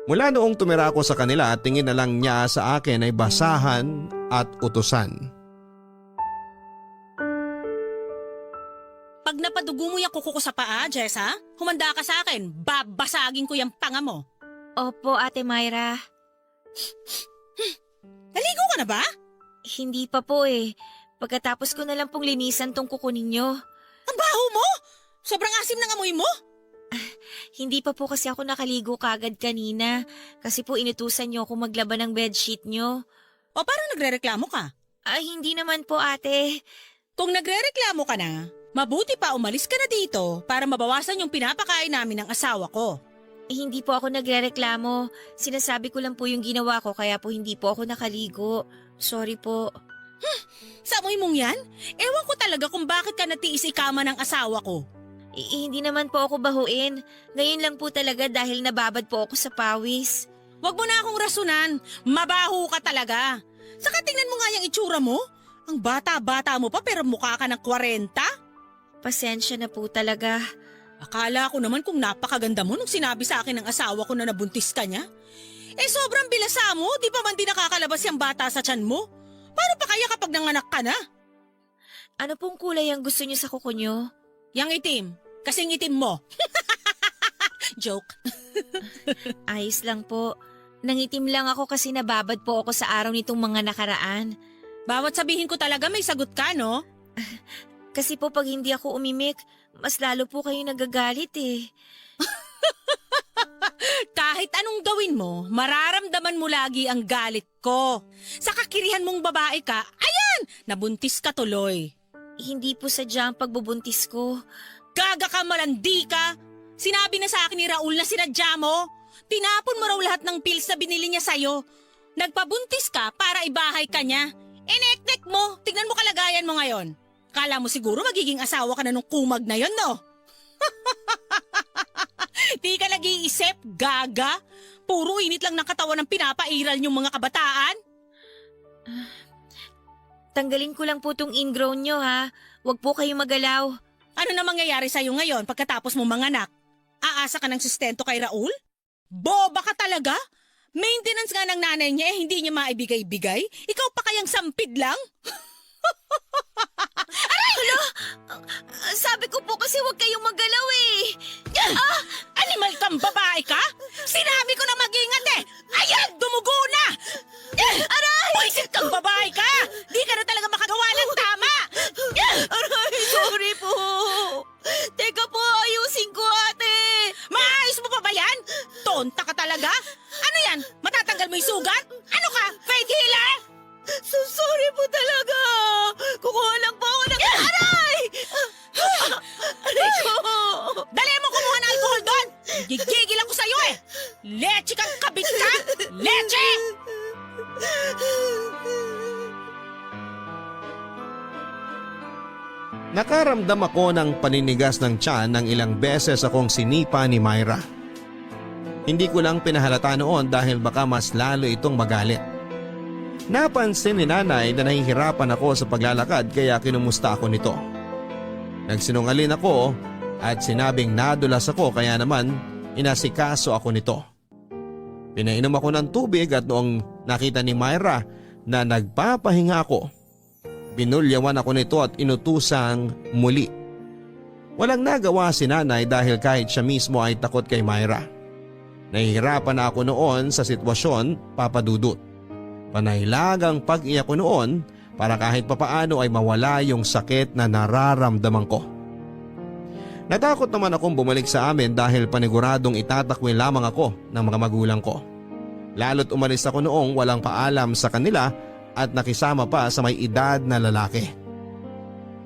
Mula noong tumira ako sa kanila, tingin na lang niya sa akin ay basahan at utusan. Pag napadugo mo yung kuko ko sa paa, Jessa, humanda ka sa akin. Babasagin ko yung panga mo. Opo, Ate Myra. Naligo ka na ba? Hindi pa po eh. Pagkatapos ko na lang pong linisan tong kuko ninyo. Ang baho mo! Sobrang asim ng amoy mo! Hindi pa po kasi ako nakaligo kagad kanina. Kasi po inutusan niyo ako maglaba ng bedsheet niyo. O parang nagrereklamo ka? Ay, hindi naman po, ate. Kung nagrereklamo ka na, mabuti pa umalis ka na dito para mabawasan yung pinapakain namin ng asawa ko. Hindi po ako nagrereklamo. Sinasabi ko lang po yung ginawa ko kaya po hindi po ako nakaligo. Sorry po. Sa amoy mong yan? Ewan ko talaga kung bakit ka natiis ikama ng asawa ko. Hindi naman po ako bahuin. Ngayon lang po talaga dahil nababad po ako sa pawis. Wag mo na akong rasunan. Mabaho ka talaga. Saka tingnan mo nga yung itsura mo. Ang bata-bata mo pa pero mukha ka ng 40. Pasensya na po talaga. Akala ko naman kung napakaganda mo nung sinabi sa akin ng asawa ko na nabuntis ka niya. Sobrang bilasa mo, di pa man din nakakalabas yung bata sa tiyan mo. Paano pa kaya kapag nanganak ka na? Ano pong kulay ang gusto niyo sa kuko niyo? Yang itim, kasing itim mo. Joke. Ayos lang po. Nangitim lang ako kasi nababad po ako sa araw nitong mga nakaraan. Bawat sabihin ko talaga may sagot ka, no? Kasi po pag hindi ako umimik, mas lalo po kayo nagagalit eh. Kahit anong gawin mo, mararamdaman mo lagi ang galit ko. Sa kakirihan mong babae ka, ayan, nabuntis ka tuloy. Hindi po sadya ang pagbubuntis ko. Gaga ka, malandi ka. Sinabi na sa akin ni Raul na sinadya mo. Tinapon mo raw lahat ng pills na binili niya sa'yo. Nagpabuntis ka para ibahay ka niya. Enek-nek mo, tignan mo kalagayan mo ngayon. Kala mo siguro magiging asawa ka na nung kumag na yon, no? Di ka nag-iisip, gaga. Puro init lang ng katawan ng pinapairal niyong mga kabataan. Tanggalin ko lang po tong ingrown nyo ha. Huwag po kayong magalaw. Ano na mangyayari sa'yo ngayon pagkatapos mo manganak? Aasa ka ng sustento kay Raul? Boba ka talaga? Maintenance nga ng nanay niya hindi niya maibigay-bigay? Ikaw pa kayang sampid lang? Sabi ko po kasi huwag kayong magalaw eh. Animal kang babae ka? Sinabi ko na mag-ingat eh! Ayan! Dumugo na! Aray! Pwisit kang babae ka! Di ka na talaga makagawa ng tama! Aray, sorry po. Teka po, ayusin ko ate. Maayos mo pa ba yan? Tonta ka talaga? Ano yan? Matatanggal mo yung sugat? Ano ka? Faith healer? So sorry po talaga. Kukuha lang po ako ng... Aray! Aray ko! Dali mo kumuha ng alcohol doon! Gigigil ako sa'yo eh! Leche kang kabit ka! Leche! Nakaramdam ako ng paninigas ng tiyan ng ilang beses akong sinipa ni Myra. Hindi ko lang pinahalata noon dahil baka mas lalo itong magalit. Napansin ni nanay na nahihirapan ako sa paglalakad kaya kinumusta ako nito. Nagsinungaling ako at sinabing nadulas ako kaya naman inasikaso ako nito. Pinainom ako ng tubig at noong nakita ni Myra na nagpapahinga ako, binulyawan ako nito at inutusang muli. Walang nagawa si nanay dahil kahit siya mismo ay takot kay Myra. Nahihirapan na ako noon sa sitwasyon, Papa Dudut. Panaylagang pag-iyak ko noon para kahit papaano ay mawala yung sakit na nararamdaman ko. Natakot naman akong bumalik sa amin dahil paniguradong itatakwil lamang ako ng mga magulang ko. Lalo't umalis ako noong walang paalam sa kanila at nakisama pa sa may edad na lalaki.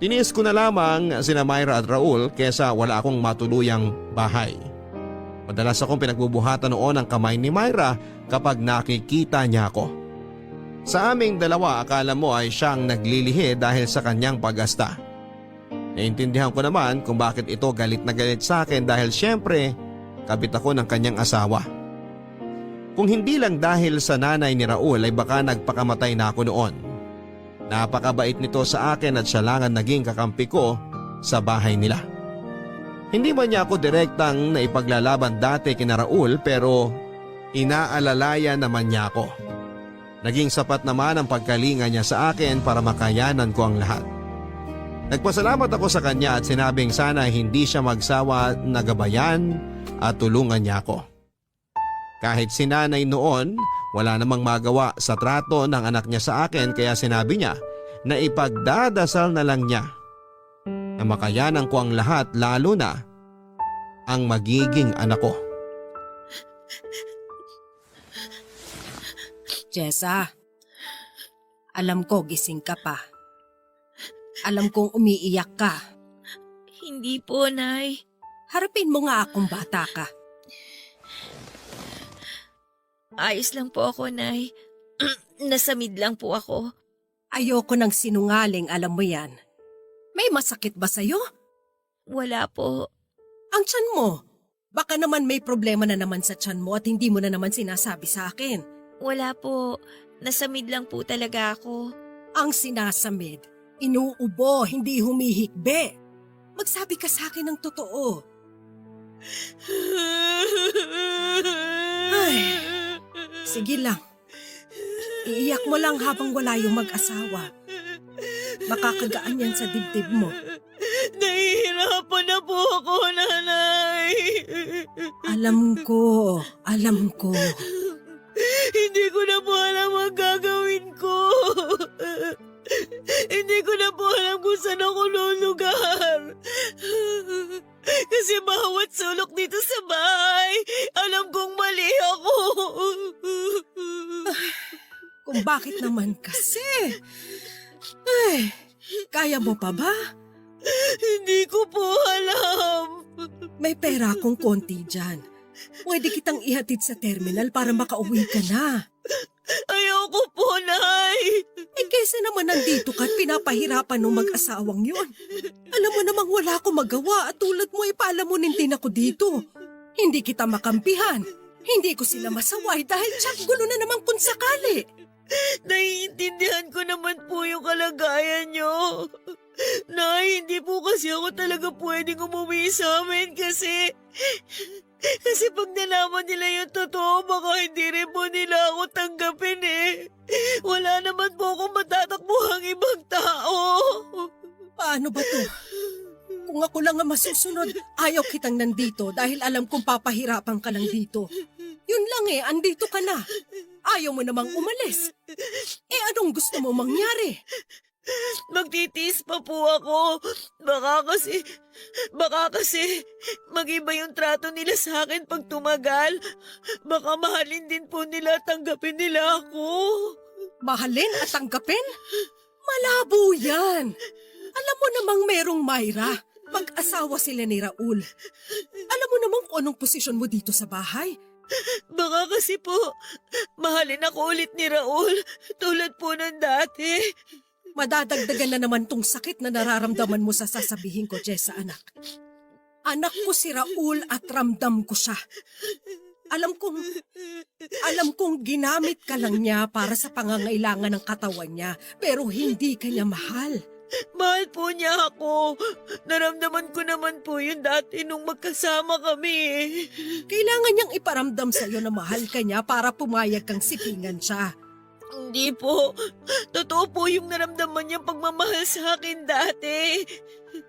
Tiniis ko na lamang sina Myra at Raul kesa wala akong matuluyang bahay. Madalas akong pinagbubuhatan noon ang kamay ni Myra kapag nakikita niya ako. Sa aming dalawa akala mo ay siyang naglilihi dahil sa kanyang pag-asta. Naintindihan ko naman kung bakit ito galit na galit sa akin dahil syempre kabit ako ng kanyang asawa. Kung hindi lang dahil sa nanay ni Raul ay baka nagpakamatay na ako noon. Napakabait nito sa akin at siya lang ang naging kakampi ko sa bahay nila. Hindi man niya ako direktang naipaglalaban dati kina Raul pero inaalalayan naman niya ako. Naging sapat naman ang pagkalinga niya sa akin para makayanan ko ang lahat. Nagpasalamat ako sa kanya at sinabing sana hindi siya magsawa na gabayan at tulungan niya ako. Kahit si nanay noon, wala namang magawa sa trato ng anak niya sa akin kaya sinabi niya na ipagdadasal na lang niya na makayanan ko ang lahat lalo na ang magiging anak ko. Jessa, alam ko gising ka pa. Alam kong umiiyak ka. Hindi po, Nay. Harapin mo nga akong bata ka. Ayos lang po ako, Nay. Nasamid lang po ako. Ayoko ng sinungaling, alam mo yan. May masakit ba sa'yo? Wala po. Ang tiyan mo. Baka naman may problema na naman sa tiyan mo at hindi mo na naman sinasabi sa akin. Wala po. Nasamid lang po talaga ako. Ang sinasamid, inuubo, hindi humihikbe. Magsabi ka sa akin ng totoo. Ay, sige lang. Iiyak mo lang habang wala yung mag-asawa. Makakagaan yan sa dibdib mo. Nahihirapan na po ako, nanay. Alam ko. Hindi ko na po alam ang gagawin ko. Hindi ko na po alam kung saan ako lulugar. Kasi bawat sulok dito sa bahay, alam kong mali ako. Kung bakit naman kasi. Ay, kaya mo pa ba? Hindi ko po alam. May pera akong konti dyan. Pwede kitang ihatid sa terminal para makauwi ka na. Ayoko po, Nay. Kesa naman nandito ka at pinapahirapan ng mag-asawang yun. Alam mo namang wala akong magawa at tulad mo ipalamunin din ako dito. Hindi kita makampihan. Hindi ko sila masaway dahil tsak gulo na naman kung sakali. Naiintindihan ko naman po yung kalagayan nyo. Nay, hindi po kasi ako talaga pwedeng umuwi sa amin kasi pag nalaman nila yung totoo, baka hindi rin po nila ako tanggapin eh. Wala naman po akong matatakbuhang ibang tao. Paano ba to? Kung ako lang ang masusunod, ayaw kitang nandito dahil alam kong papahirapan ka lang dito. Yun lang andito ka na. Ayaw mo namang umalis. Anong gusto mo mangyari? Magtitiis pa po ako. Baka kasi mag-iba yung trato nila sa akin pag tumagal. Baka mahalin din po nila, tanggapin nila ako. Mahalin at tanggapin? Malabo yan. Alam mo namang merong Myra. Mag-asawa sila ni Raul. Alam mo namang kung anong posisyon mo dito sa bahay. Baka kasi po, mahalin ako ulit ni Raul tulad po ng dati. Madadagdagan na naman tong sakit na nararamdaman mo sa sasabihin ko, Jessa, anak. Anak ko si Raul at ramdam ko siya. Alam kong ginamit ka lang niya para sa pangangailangan ng katawan niya, pero hindi ka niya mahal. Mahal po niya ako. Naramdaman ko naman po yun dati nung magkasama kami. Kailangan niyang iparamdam sa'yo na mahal ka niya para pumayag kang sipingan siya. Hindi po. Totoo po yung naramdaman niyang pagmamahal sa akin dati.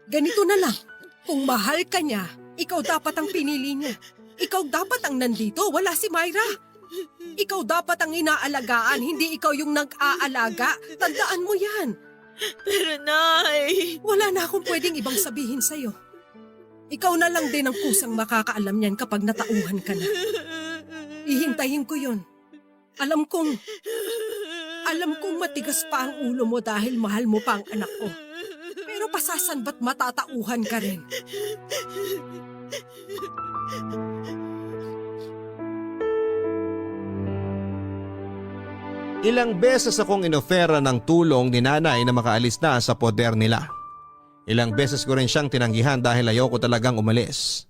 Ganito na lang. Kung mahal ka niya, ikaw dapat ang pinili niya. Ikaw dapat ang nandito, wala si Myra. Ikaw dapat ang inaalagaan, hindi ikaw yung nag-aalaga. Tandaan mo yan. Pero Nay, Wala na akong pwedeng ibang sabihin sa'yo. Ikaw na lang din ang kusang makakaalam niyan kapag natauhan ka na. Ihintayin ko yun. Alam kong matigas pa ang ulo mo dahil mahal mo pa ang anak ko. Pero pasasan ba't matatauhan ka rin? Ilang beses akong inofera ng tulong ni nanay na makaalis na sa poder nila. Ilang beses ko rin siyang tinanggihan dahil ayoko talagang umalis.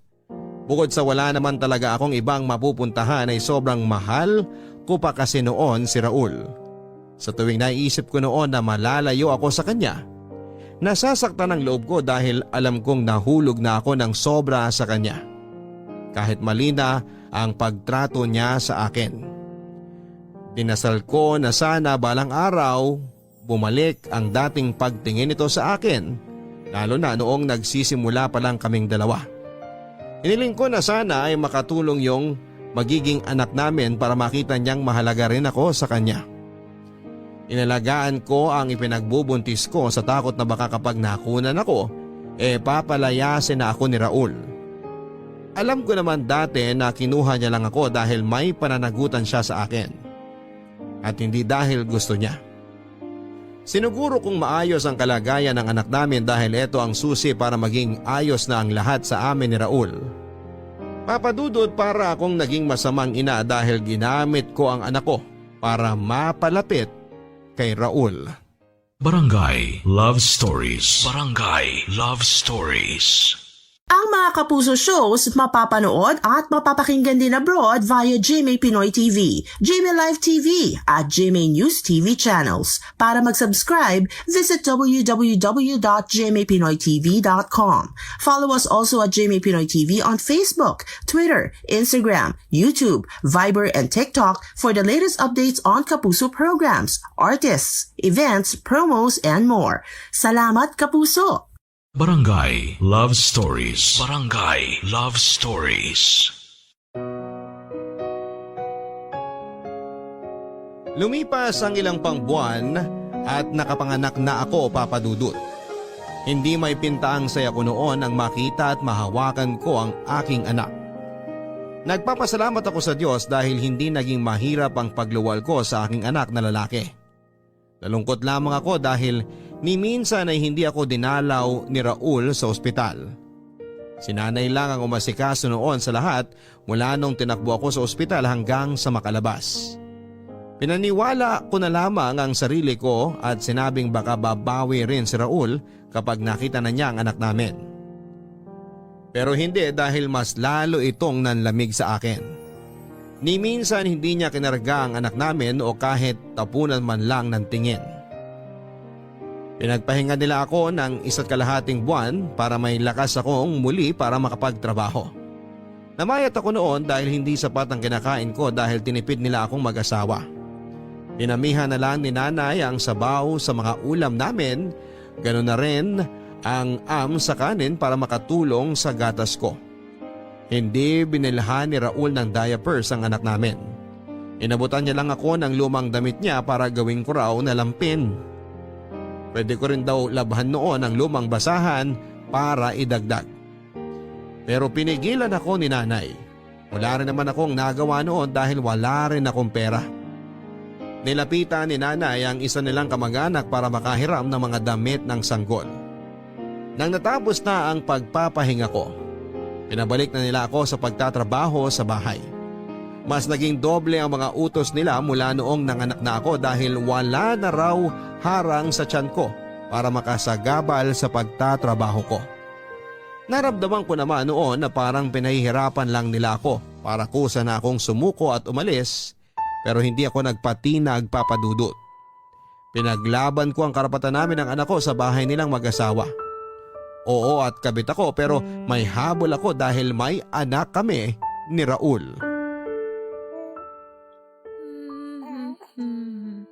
Bukod sa wala naman talaga akong ibang mapupuntahan ay sobrang mahal ko pa kasi noon si Raul. Sa tuwing naiisip ko noon na malalayo ako sa kanya, nasasaktan ang loob ko dahil alam kong nahulog na ako ng sobra sa kanya. Kahit mali na ang pagtrato niya sa akin. Dinasal ko na sana balang araw bumalik ang dating pagtingin nito sa akin, lalo na noong nagsisimula pa lang kaming dalawa. Iniling ko na sana ay makatulong yung magiging anak namin para makita niyang mahalaga rin ako sa kanya. Inalagaan ko ang ipinagbubuntis ko sa takot na baka kapag nakunan ako, papalayasin na ako ni Raul. Alam ko naman dati na kinuha niya lang ako dahil may pananagutan siya sa akin. At hindi dahil gusto niya. Sinuguro kong maayos ang kalagayan ng anak namin dahil ito ang susi para maging ayos na ang lahat sa amin ni Raul. Papadudod para akong naging masamang ina dahil ginamit ko ang anak ko para mapalapit kay Raul. Barangay Love Stories. Barangay Love Stories. Ang mga Kapuso shows mapapanood at mapapakinggan din abroad via GMA Pinoy TV, GMA Live TV at GMA News TV channels. Para mag-subscribe, visit www.gmapinoytv.com. Follow us also at GMA Pinoy TV on Facebook, Twitter, Instagram, YouTube, Viber, and TikTok for the latest updates on Kapuso programs, artists, events, promos, and more. Salamat, Kapuso! Barangay Love Stories. Barangay Love Stories. Lumipas ang ilang pang buwan at nakapanganak na ako, Papa Dudut. Hindi may pintaang saya ko noon ang makita at mahawakan ko ang aking anak. Nagpapasalamat ako sa Diyos dahil hindi naging mahirap ang pagluwal ko sa aking anak na lalaki. Nalungkot lamang ako dahil ni minsan ay hindi ako dinalaw ni Raul sa ospital. Si nanay lang ang umasikaso noon sa lahat mula nung tinakbo ako sa ospital hanggang sa makalabas. Pinaniwala ko na lamang ang sarili ko at sinabing baka babawi rin si Raul kapag nakita na niya ang anak namin. Pero hindi dahil mas lalo itong nanlamig sa akin. Ni minsan hindi niya kinarga ang anak namin o kahit tapunan man lang ng tingin. Pinagpahinga nila ako ng 1.5 buwan para may lakas akong muli para makapagtrabaho. Namayat ako noon dahil hindi sapat ang kinakain ko dahil tinipid nila akong mag-asawa. Dinamihan na lang ni nanay ang sabaw sa mga ulam namin, ganoon na rin ang sa kanin para makatulong sa gatas ko. Hindi binilhan ni Raul ng diapers ang anak namin. Inabutan niya lang ako ng lumang damit niya para gawin ko raw na lampin. Pwede ko rin daw labhan noon ang lumang basahan para idagdag. Pero pinigilan ako ni nanay. Wala rin naman akong nagawa noon dahil wala rin akong pera. Nilapitan ni nanay ang isa nilang kamag-anak para makahiram ng mga damit ng sanggol. Nang natapos na ang pagpapahinga ko, pinabalik na nila ako sa pagtatrabaho sa bahay. Mas naging doble ang mga utos nila mula noong nanganak na ako dahil wala na raw harang sa tiyan ko para makasagabal sa pagtatrabaho ko. Naramdaman ko naman noon na parang pinahihirapan lang nila ako para kusa na akong sumuko at umalis, pero hindi ako nagpatinag, Papa Dudut. Pinaglaban ko ang karapatan namin ng anak ko sa bahay nilang mag-asawa. Oo at kabit ako pero may habol ako dahil may anak kami ni Raul.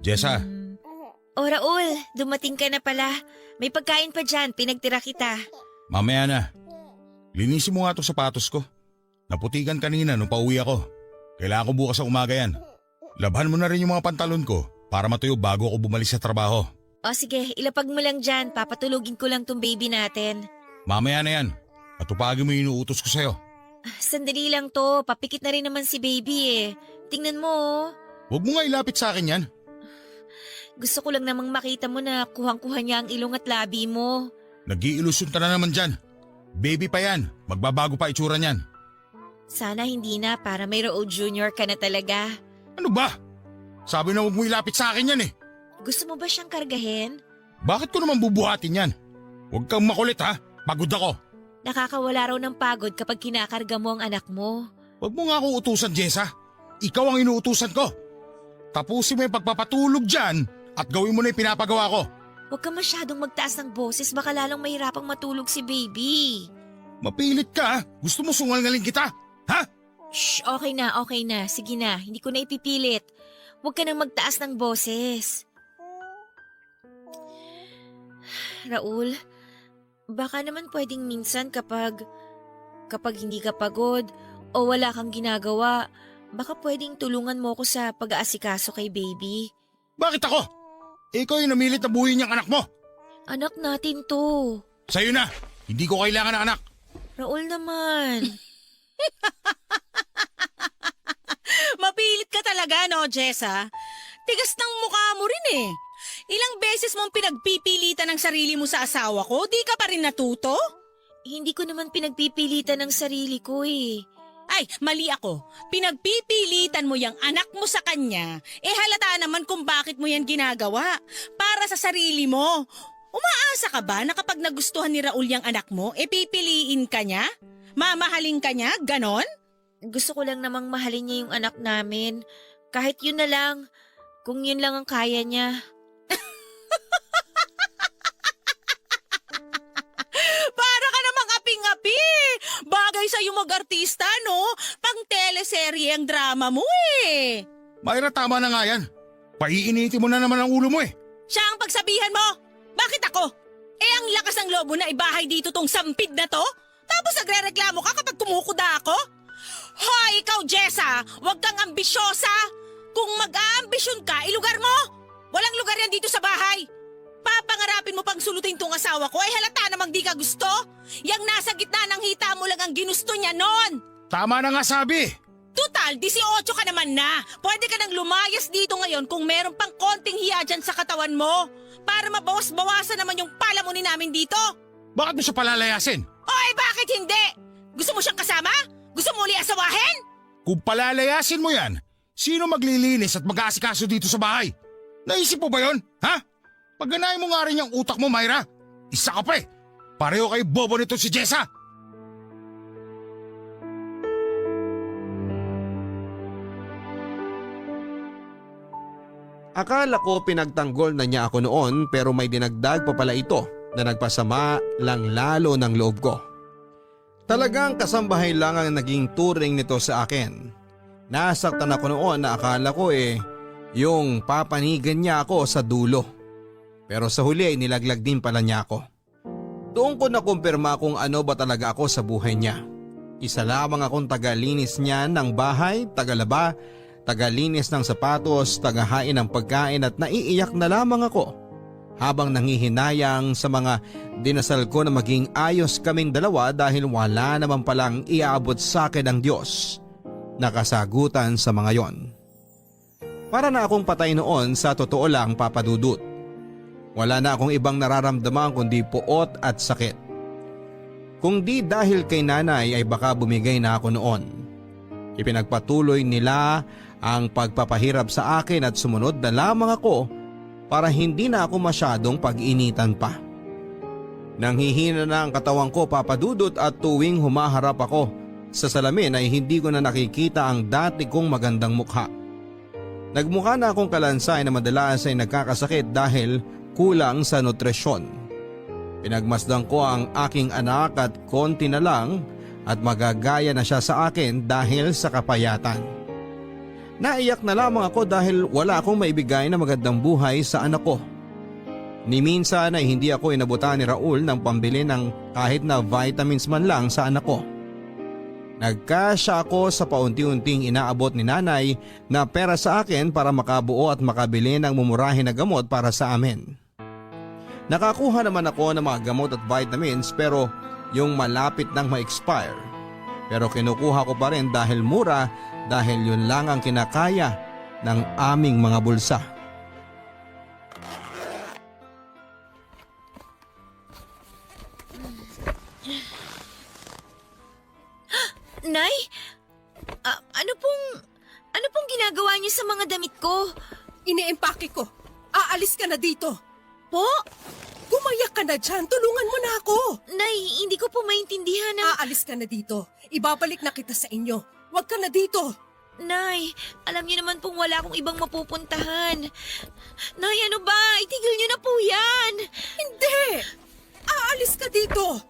Jessa, O Raul, dumating ka na pala. May pagkain pa dyan, pinagtira kita. mamaya na. Linisin mo nga itong sapatos ko. Naputikan kanina nung pauwi ako. Kailangan ko bukas sa umaga yan. Labhan mo na rin yung mga pantalon ko para matuyo bago ako bumalik sa trabaho. O sige, ilapag mo lang dyan, papatulugin ko lang tong baby natin. Mamaya na yan. Atupagin mo yung inuutos ko sa'yo. Sandali lang to, papikit na rin naman si baby eh. Tingnan mo oh. Huwag mo nga ilapit sa akin yan. Gusto ko lang namang makita mo na kuhang-kuha niya ang ilong at labi mo. Nag-iilusyon ka na naman dyan. Baby pa yan. Magbabago pa itsura niyan. Sana hindi na para may Raul Jr. ka na talaga. Ano ba? Sabi na huwag mo ilapit sa akin yan eh. Gusto mo ba siyang kargahin? Bakit ko naman bubuhatin yan? Huwag kang makulit ha. Pagod ako. Nakakawala raw ng pagod kapag kinakarga mo ang anak mo. Huwag mo nga akong utusan, Jessa. Ikaw ang inuutusan ko. Tapusin mo yung pagpapatulog dyan at gawin mo na yung pinapagawa ko. Huwag ka masyadong magtaas ng boses, baka lalong mahirapang matulog si baby. Mapilit ka ha? Gusto mo sungal-ngaling kita? Ha? Shh, okay na. Sige na, hindi ko na ipipilit. Huwag ka nang magtaas ng boses. Raul, baka naman pwedeng minsan kapag hindi ka pagod o wala kang ginagawa, baka pwedeng tulungan mo ko sa pag-aasikaso kay baby. Bakit ako? Ikaw yung namilit na buhay niyang anak mo. Anak natin to. Sa'yo na. Hindi ko kailangan ng anak. Raul naman. Mapilit ka talaga, no, Jessa? Tigas ng mukha mo rin eh. Ilang beses mong pinagpipilitan ng sarili mo sa asawa ko, di ka pa rin natuto? Hindi ko naman pinagpipilitan ng sarili ko eh. Ay, mali ako. Pinagpipilitan mo yung anak mo sa kanya, halata naman kung bakit mo yan ginagawa. Para sa sarili mo. Umaasa ka ba na kapag nagustuhan ni Raul yung anak mo, pipiliin ka niya? Mamahalin ka niya? Ganon? Gusto ko lang namang mahalin niya yung anak namin. Kahit yun na lang, kung yun lang ang kaya niya. Para ka namang aping-api! Bagay sa'yo mag-artista, no? Pang teleserye ang drama mo eh! Myra, tama na nga yan. Paiinitin mo na naman ang ulo mo eh. Siya ang pagsabihan mo! Bakit ako? Ang lakas ng lobo na ibahay dito tong sampid na to? Tapos nagre-reklamo ka kapag kumukuda ako? Hoy, ikaw Jessa! Huwag kang ambisyosa! Kung mag-aambisyon ka, ilugar mo! Walang lugar yan dito sa bahay! Papangarapin mo pang sulutin tong asawa ko, halata namang di ka gusto? Yang nasa gitna ng hita mo lang ang ginusto niya noon! Tama na nga sabi. Total, 18 ka naman na. Pwede ka nang lumayas dito ngayon kung meron pang konting hiya dyan sa katawan mo. Para mabawas-bawasan naman yung palamunin namin dito. Bakit mo siya palalayasin? Oy, bakit hindi? Gusto mo siyang kasama? Gusto mo uli asawahin? Kung palalayasin mo yan, sino maglilinis at mag-aasikaso dito sa bahay? Naisip mo ba yon? Ha? Pagganahin mo nga rin yung utak mo, Myra. Isa ka pa eh. Pareho kayo bobo nito si Jessa. Akala ko pinagtanggol na niya ako noon pero may dinagdag pa pala ito na nagpasama lang lalo ng loob ko. Talagang kasambahay lang ang naging turing nito sa akin. Nasaktan ako noon na akala ko yung papanigan niya ako sa dulo. Pero sa huli ay nilaglag din pala niya ako. Doon ko nakumpirma kung ano ba talaga ako sa buhay niya. Isa lamang akong tagalinis niya ng bahay, tagalaba, tagalinis ng sapatos, tagahain ng pagkain at naiiyak na lamang ako habang nangihinayang sa mga dinasal ko na maging ayos kaming dalawa dahil wala naman palang iaabot sa akin ng Diyos na kasagutan sa mga yon. Para na akong patay noon sa totoo lang, Papa Dudut. Wala na akong ibang nararamdaman kundi puot at sakit. Kung di dahil kay nanay ay baka bumigay na ako noon. Ipinagpatuloy nila ang pagpapahirap sa akin at sumunod na lamang ako para hindi na ako masyadong pag-initan pa. Nanghihina na ang katawan ko, Papa Dudut, at tuwing humaharap ako sa salamin ay hindi ko na nakikita ang dati kong magandang mukha. Nagmukha na akong kalansay na madalas ay nagkakasakit dahil kulang sa nutrisyon. Pinagmasdan ko ang aking anak at konti na lang at magagaya na siya sa akin dahil sa kapayatan. Naiyak na lamang ako dahil wala akong maibigay na magandang buhay sa anak ko. Ni minsan ay hindi ako inabutan ni Raul ng pambili ng kahit na vitamins man lang sa anak ko. Nagkasya ako sa paunti-unting inaabot ni nanay na pera sa akin para makabuo at makabili ng mumurahin na gamot para sa amin. Nakakuha naman ako ng mga gamot at vitamins pero yung malapit nang ma-expire. Pero kinukuha ko pa rin dahil mura dahil yun lang ang kinakaya ng aming mga bulsa. Nay, ano pong ginagawa niyo sa mga damit ko? Iniempake ko. Aalis ka na dito. Po? Gumayak ka na dyan. Tulungan mo na ako. Nay, hindi ko po maintindihan ang... Aalis ka na dito. Ibabalik na kita sa inyo. Huwag ka na dito. Nay, alam niyo naman pong wala akong ibang mapupuntahan. Nay, ano ba? Itigil niyo na po yan. Hindi! Aalis ka dito.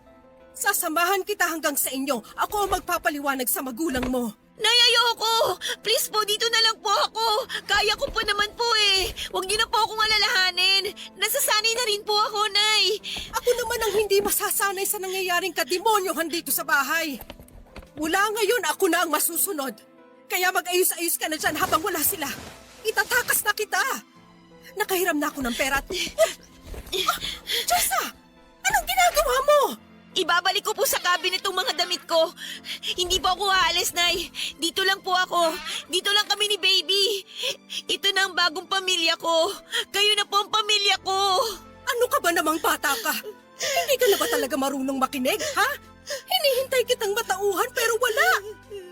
Sasamahan kita hanggang sa inyo. Ako ang magpapaliwanag sa magulang mo. Nay, ayoko! Please po, dito na lang po ako. Kaya ko pa naman po eh. Huwag niyo na po akong alalahanin. Nasasanay na rin po ako, Nay. Ako naman ang hindi masasanay sa nangyayaring kademonyohan dito sa bahay. Mula ngayon, ako na ang masusunod. Kaya mag-ayos-ayos ka na dyan habang wala sila. Itatakas na kita. Nakahiram na ako ng pera at... Jessa! Anong ginagawa mo? Ibabalik ko po sa cabinet itong mga damit ko. Hindi po ako aalis, Nay. Dito lang po ako. Dito lang kami ni Baby. Ito na ang bagong pamilya ko. Kayo na po ang pamilya ko. Ano ka ba namang bata ka? Hindi ka na ba talaga marunong makinig, ha? Hinihintay kitang matauhan pero wala.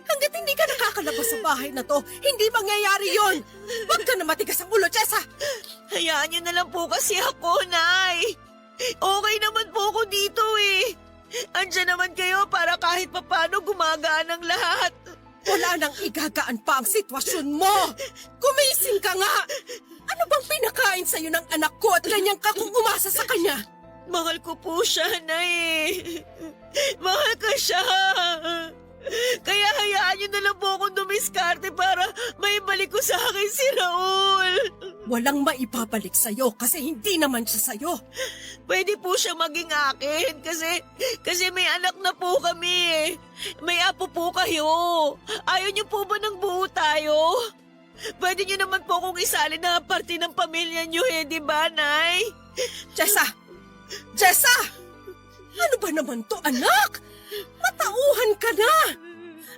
Hanggat hindi ka nakakalabas sa bahay na to, hindi mangyayari yon. Huwag ka na matigas ang ulo, Jessa. Hayaan niyo na lang po kasi ako, Nay. Okay naman po ako dito eh. Andiyan naman kayo para kahit papano gumagaan ang lahat. Wala nang igagaan pa ang sitwasyon mo! Kumising ka nga! Ano bang pinakain sa'yo ng anak ko at ganyan ka kung umasa sa kanya? Mahal ko po siya, Nay. Mahal ko siya. Kaya hayaan niyo na lang po akong dumiskarte para maibalik ko sa akin si Raul. Walang maipapalik sa'yo kasi hindi naman siya sa'yo. Pwede po siya maging akin kasi may anak na po kami eh. May apo po kayo. Ayaw niyo po ba ng buo tayo? Pwede niyo naman po kong isali na parte ng pamilya niyo eh, di ba, Nay? Jessa! Jessa! Ano ba naman to, anak? Matauhan ka na!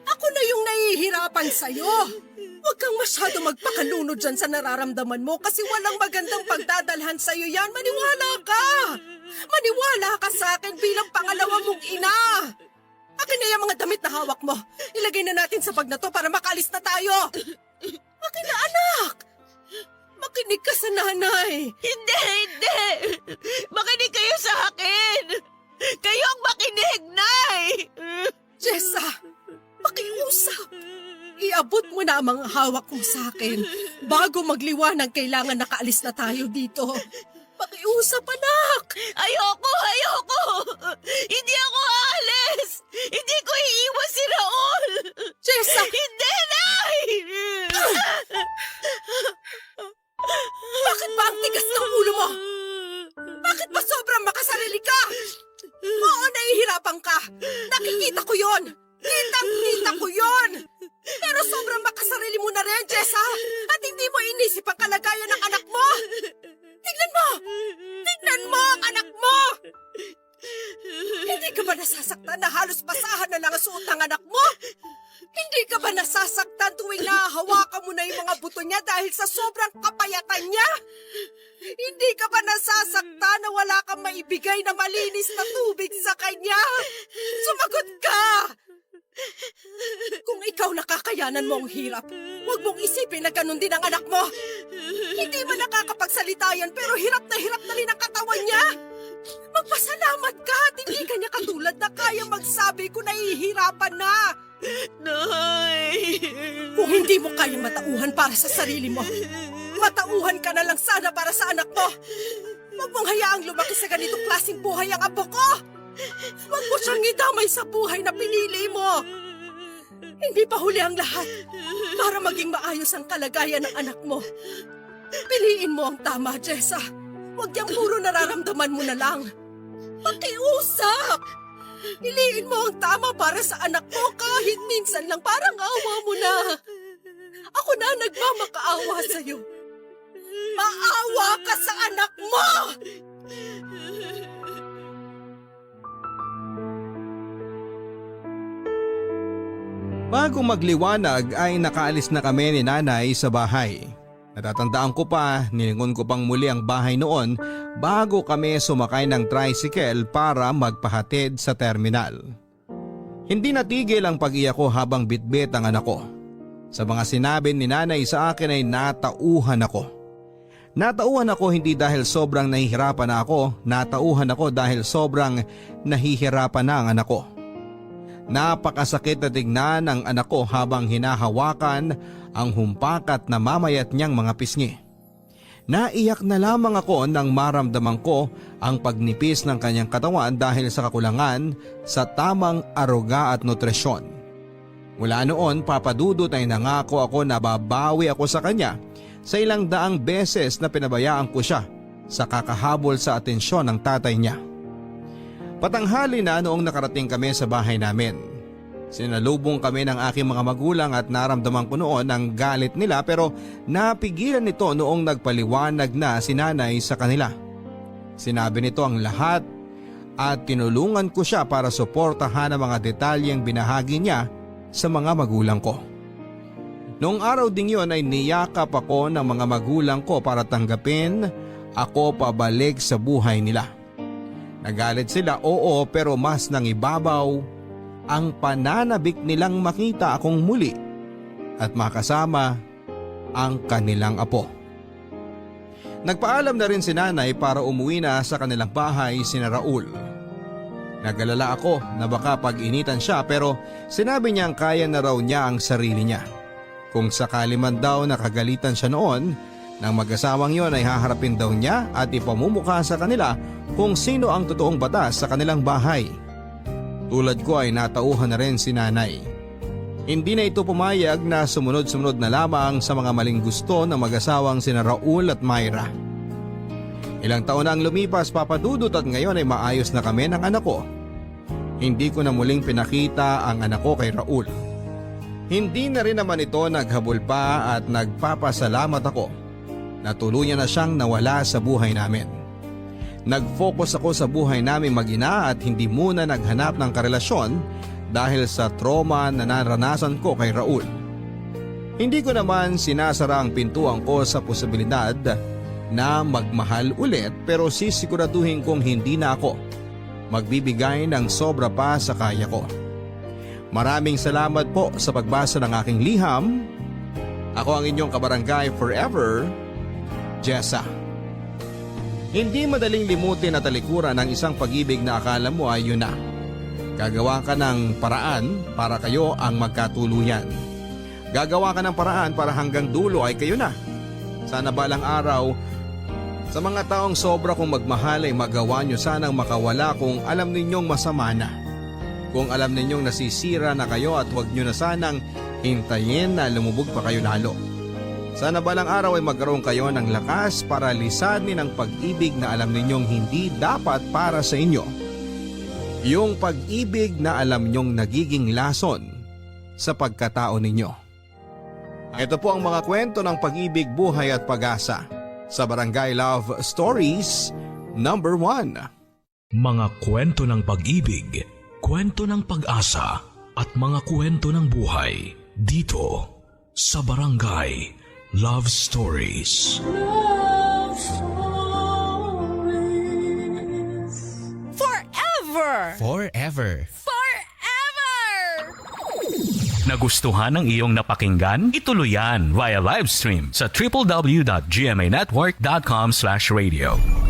Ako na yung nahihirapan sa'yo. Huwag kang masyado magpakalunod dyan sa nararamdaman mo kasi walang magandang pagdadalhan sa'yo yan. Maniwala ka! Maniwala ka sa akin bilang pangalawa mong ina! Akin na yung mga damit na hawak mo. Ilagay na natin sa bag na to para makaalis na tayo. Akin na, anak! Makinig ka sa nanay. Hindi! Makinig kayo sa akin! Kayo ang makinig, Nay! Jessa, makiusap. Iabot mo na ang mga hawak mo sa akin. Bago magliwanag, kailangan nakaalis na tayo dito. Makiusap, anak! Ayoko! Hindi ako aalis! Hindi ko iiwan si Raul! Jessa! Hindi, Nay! Bakit ba ang tigas ng ulo mo? Bakit ba sobrang makasarili ka? Oo, nahihirapan ka. Nakikita ko yon. Kitang-kita ko yon. Pero sobrang makasarili mo na rin, Jessa. At hindi mo inisip ang kalagayan ng anak mo. Tignan mo! Tignan mo ang anak mo! Hindi ka ba nasasaktan na halos basahan na lang ang suot ng anak mo? Hindi ka ba nasasaktan tuwing nahahawakan mo na yung mga buto niya dahil sa sobrang kapayatan niya? Hindi ka ba nasasaktan na wala kang maibigay na malinis na tubig sa kanya? Sumagot ka! Kung ikaw nakakayanan mo ang hirap, huwag mong isipin na ganun din ang anak mo. Hindi mo nakakapagsalita yan pero hirap na rin ang katawan niya. Magpasalamat ka at hindi ka niya katulad na kaya magsabi kung nahihirapan na. Nay! Kung hindi mo kayang matauhan para sa sarili mo, matauhan ka na lang sana para sa anak mo. Huwag mong hayaang lumaki sa ganitong klaseng buhay ang apo ko. Huwag mo siyang idamay sa buhay na pinili mo. Hindi pa huli ang lahat para maging maayos ang kalagayan ng anak mo. Piliin mo ang tama, Jessa. Huwag yung puro nararamdaman mo na lang. Pakiusap! Piliin mo ang tama para sa anak mo kahit minsan lang parang awa mo na. Ako na nagmamakaawa sa'yo. Maawa ka sa anak mo! Bago magliwanag ay nakaalis na kami ni nanay sa bahay. Natatandaan ko pa, nilingon ko pang muli ang bahay noon bago kami sumakay ng tricycle para magpahatid sa terminal. Hindi natigil ang pag-iyak ko habang bitbit ang anak ko. Sa mga sinabi ni nanay sa akin ay natauhan ako. Natauhan ako hindi dahil sobrang nahihirapan na ako, natauhan ako dahil sobrang nahihirapan na ang anak ko. Napakasakit na tignan ang anak ko habang hinahawakan ang humpakat na mamayat niyang mga pisngi. Naiyak na lamang ako nang maramdaman ko ang pagnipis ng kanyang katawan dahil sa kakulangan sa tamang aruga at nutrisyon. Mula noon papadudot ay nangako ako na babawi ako sa kanya sa ilang daang beses na pinabayaan ko siya sa kakahabol sa atensyon ng tatay niya. Patanghali na noong nakarating kami sa bahay namin. Sinalubong kami ng aking mga magulang at naramdaman ko noon ang galit nila pero napigilan nito noong nagpaliwanag na si nanay sa kanila. Sinabi nito ang lahat at tinulungan ko siya para suportahan ang mga detalyeng binahagi niya sa mga magulang ko. Noong araw ding yon ay niyakap ako ng mga magulang ko para tanggapin ako pabalik sa buhay nila. Nagalit sila, oo, pero mas nangibabaw ang pananabik nilang makita akong muli at makasama ang kanilang apo. Nagpaalam na rin si nanay para umuwi na sa kanilang bahay sina Raul. Nag-alala ako na baka pag-initan siya pero sinabi niyang kaya na raw niya ang sarili niya. Kung sakali man daw nakagalitan siya noon, nang mag-asawang yon ay haharapin daw niya at ipamumukha sa kanila kung sino ang totoong batas sa kanilang bahay. Tulad ko ay natauhan na rin si nanay. Hindi na ito pumayag na sumunod-sumunod na lamang sa mga maling gusto ng mag-asawang sina Raul at Myra. Ilang taon na ang lumipas, Papa Dudut, at ngayon ay maayos na kami ng anak ko. Hindi ko na muling pinakita ang anak ko kay Raul. Hindi na rin naman ito naghabol pa at nagpapasalamat ako na tuluyan na siyang nawala sa buhay namin. Nag-focus ako sa buhay namin mag-ina at hindi muna naghanap ng karelasyon dahil sa trauma na naranasan ko kay Raul. Hindi ko naman sinasara ang pintuan ko sa posibilidad na magmahal ulit pero sisiguraduhin kong hindi na ako magbibigay ng sobra pa sa kaya ko. Maraming salamat po sa pagbasa ng aking liham. Ako ang inyong kabarangay forever, Jessa. Hindi madaling limutin at talikuran ang isang pag-ibig na akala mo ay yun na. Gagawa ka ng paraan para kayo ang magkatuluyan. Gagawa ka ng paraan para hanggang dulo ay kayo na. Sana balang araw, sa mga taong sobra kong magmahal ay magawa nyo sanang makawala kung alam ninyong masama na. Kung alam ninyong nasisira na kayo at huwag nyo na sanang hintayin na lumubog pa kayo lalo. Sana balang araw ay magkaroon kayo ng lakas para lisanin ang pag-ibig na alam ninyong hindi dapat para sa inyo. Yung pag-ibig na alam nyong nagiging lason sa pagkatao ninyo. Ito po ang mga kwento ng pag-ibig, buhay at pag-asa sa Barangay Love Stories number 1. Mga kwento ng pag-ibig, kwento ng pag-asa at mga kwento ng buhay dito sa Barangay Love Stories. Love Stories. Forever! Forever. Nagustuhan ng iyong napakinggan? Ituloy yan via live stream sa www.gmanetwork.com/radio.